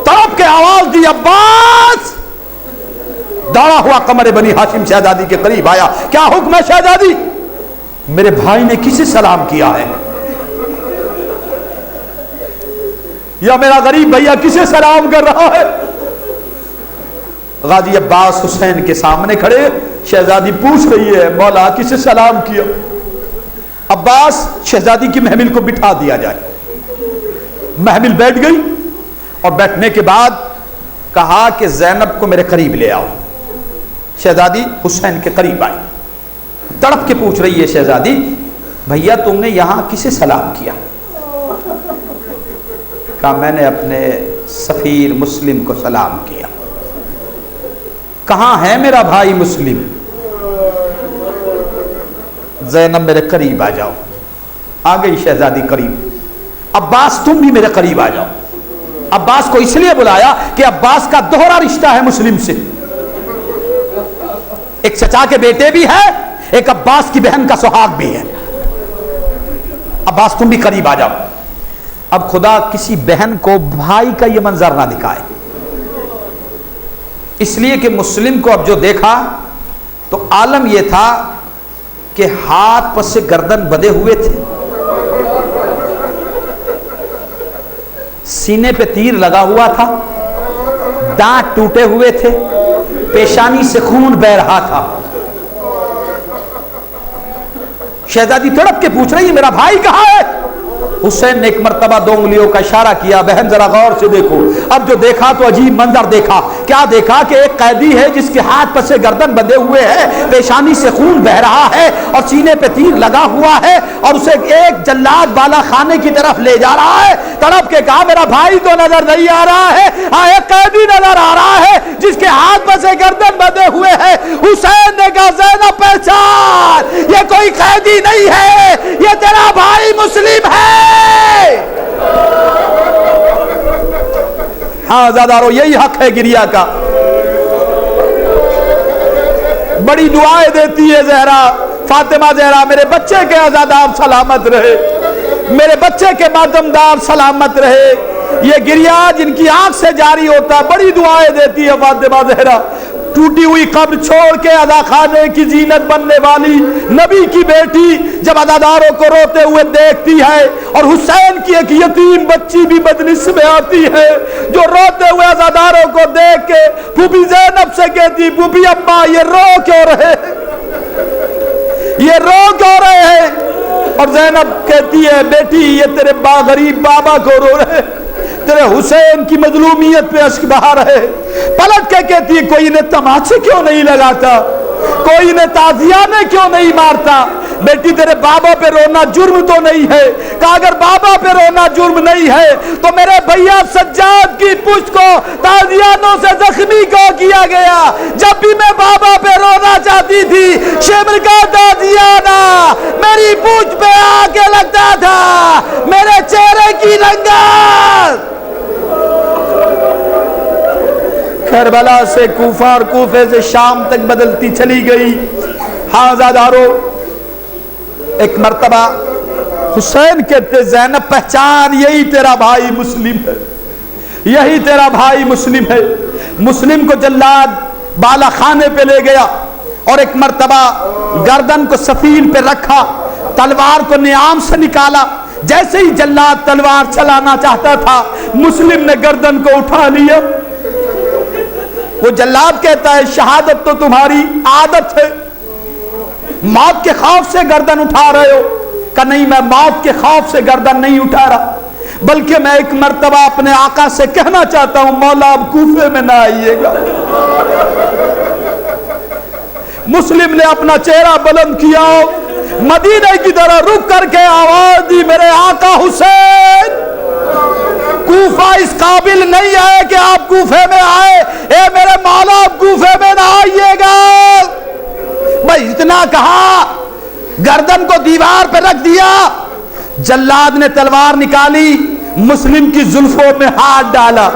تڑپ کے آواز دی عباس۔ دوڑا ہوا قمر بنی ہاشم شہزادی کے قریب آیا، کیا حکم ہے شہزادی؟ میرے بھائی نے کسے سلام کیا ہے؟ یا میرا غریب بھیا کسے سلام کر رہا ہے؟ غازی عباس حسین کے سامنے کھڑے، شہزادی پوچھ رہی ہے مولا کسے سلام کیا؟ عباس شہزادی کی محمل کو بٹھا دیا جائے۔ محمل بیٹھ گئی، اور بیٹھنے کے بعد کہا کہ زینب کو میرے قریب لے آؤ۔ شہزادی حسین کے قریب آئی، تڑپ کے پوچھ رہی ہے شہزادی بھیا تم نے یہاں کسے سلام کیا؟ کہا میں نے اپنے سفیر مسلم کو سلام کیا۔ کہاں ہے میرا بھائی مسلم؟ زینب میرے قریب آ جاؤ۔ آ گئی شہزادی قریب۔ عباس تم بھی میرے قریب آ جاؤ۔ عباس کو اس لیے بلایا کہ عباس کا دوہرا رشتہ ہے مسلم سے، ایک چچا کے بیٹے بھی ہے، ایک عباس کی بہن کا سہاگ بھی ہے۔ عباس تم بھی قریب آ جاؤ۔ اب خدا کسی بہن کو بھائی کا یہ منظر نہ دکھائے، اس لیے کہ مسلم کو اب جو دیکھا تو عالم یہ تھا کہ ہاتھ پس سے گردن بدے ہوئے تھے، سینے پہ تیر لگا ہوا تھا، دانت ٹوٹے ہوئے تھے، پیشانی سے خون بہ رہا تھا۔ شہزادی تڑپ کے پوچھ رہی ہے میرا بھائی کہاں ہے؟ حسین نے ایک مرتبہ 2 انگلیوں کا اشارہ کیا، بہن ذرا غور سے دیکھو۔ اب جو دیکھا تو عجیب منظر دیکھا۔ کیا دیکھا کہ ایک قیدی ہے جس کے ہاتھ پر سے گردن بندھے ہوئے ہیں، پیشانی سے خون بہ رہا ہے اور سینے پہ تیر لگا ہوا ہے، اور اسے ایک جلاد بالا خانے کی طرف لے جا رہا ہے۔ تڑپ کے کہا میرا بھائی تو نظر نہیں آ رہا ہے، ہاں ایک قیدی نظر آ رہا ہے جس کے ہاتھ پر سے گردن بندھے ہوئے ہیں۔ حسین نے کہا زینب پہچان، یہ کوئی قیدی نہیں ہے، یہ تیرا بھائی مسلم ہے۔ ہاں زادارو یہی حق ہے گریا کا۔ بڑی دعائیں دیتی ہے زہرا، فاطمہ زہرا میرے بچے کے آزادار سلامت رہے، میرے بچے کے ماتمدار سلامت رہے۔ یہ گریا جن کی آنکھ سے جاری ہوتا بڑی دعائیں دیتی ہے فاطمہ زہرا۔ ٹوٹی ہوئی قبر چھوڑ کے عزا خانے کی زینت بننے والی نبی کی بیٹی جب عزاداروں کو روتے ہوئے دیکھتی ہے، اور حسین کی ایک یتیم بچی بھی مجلس میں آتی ہے جو روتے ہوئے عزاداروں کو دیکھ کے پھوپھی زینب سے کہتی پھوپھی اماں یہ رو کیوں رہے، یہ رو کیوں رہے ہیں؟ اور زینب کہتی ہے بیٹی یہ تیرے غریب بابا کو رو رہے، تیرے حسین کی مظلومیت پہ اشک بہا رہے۔ پلٹ کے کہتی ہے کوئی انہیں تماچے کیوں نہیں لگاتا، کوئی انہیں تازیانے کیوں نہیں مارتا؟ بیٹی تیرے بابا پہ رونا جرم تو نہیں ہے؟ کہا اگر بابا پہ رونا جرم نہیں ہے تو میرے بھیا سجاد کی پشت کو تازیانوں سے زخمی کو کیا گیا۔ جب بھی میں بابا پہ رونا چاہتی تھی شمر کا تازیانہ میری پشت پہ آ کے لگتا تھا، میرے چہرے کی رنگت۔ کربلا سے کوفہ اور کوفے سے شام تک بدلتی چلی گئی۔ ہاں زادارو ایک مرتبہ حسین کہتے زینب پہچان یہی تیرا بھائی مسلم ہے، یہی تیرا بھائی مسلم ہے۔ مسلم کو جلاد بالا خانے پہ لے گیا اور ایک مرتبہ گردن کو سفین پہ رکھا، تلوار کو نیام سے نکالا۔ جیسے ہی جلاد تلوار چلانا چاہتا تھا مسلم نے گردن کو اٹھا لیا۔ وہ جلاد کہتا ہے شہادت تو تمہاری عادت ہے، موت کے خوف سے گردن اٹھا رہے ہو؟ کہ نہیں میں موت کے خوف سے گردن نہیں اٹھا رہا، بلکہ میں ایک مرتبہ اپنے آقا سے کہنا چاہتا ہوں مولا اب کوفے میں نہ آئیے گا۔ مسلم نے اپنا چہرہ بلند کیا، مدینے کی طرح رک کر کے آواز دی میرے آقا حسین کوفہ اس قابل نہیں ہے کہ آپ کوفے میں آئے، اے میرے مولا آپ کوفے میں نہ آئیے گا۔ بھائی اتنا کہا گردن کو دیوار پہ رکھ دیا، جلاد نے تلوار نکالی، مسلم کی زلفوں میں ہاتھ ڈالا،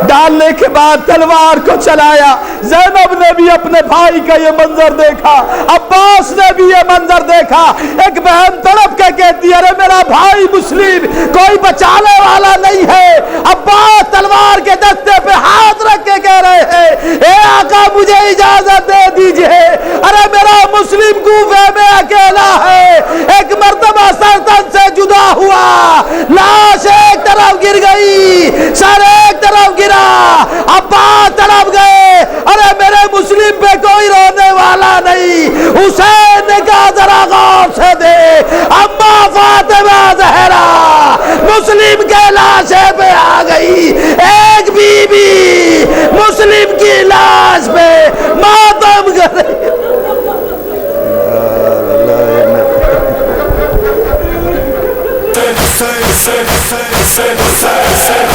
ڈالنے کے بعد تلوار کو چلایا۔ زینب نے بھی اپنے بھائی کا یہ منظر دیکھا، عباس نے بھی یہ منظر دیکھا۔ ایک بہن تڑپ کے کہتی ہے ارے میرا بھائی مسلم کوئی بچانے والا نہیں ہے۔ عباس تلوار کے دستے پہ ہاتھ رکھ کے کہہ رہے ہیں اے آقا مجھے اجازت دے دیجئے، ارے میرا مسلم کوفے میں اکیلا ہے۔ ایک مرتبہ سرطن سے جدا ہوا، لاش ایک طرف گر گئی، سر ایک طرف گرا، عباس طرف گئے ارے میرے مسلم پہ کوئی رونے والا نہیں۔ حسین نے کہا ذرا غور سے دے، اما فاطمہ زہرا مسلم کے لاشے پہ آ گئی، ایک بی بی مسلم کی لاش پہ ماتم کر رہی۔ Hussein, Hussein, Hussein.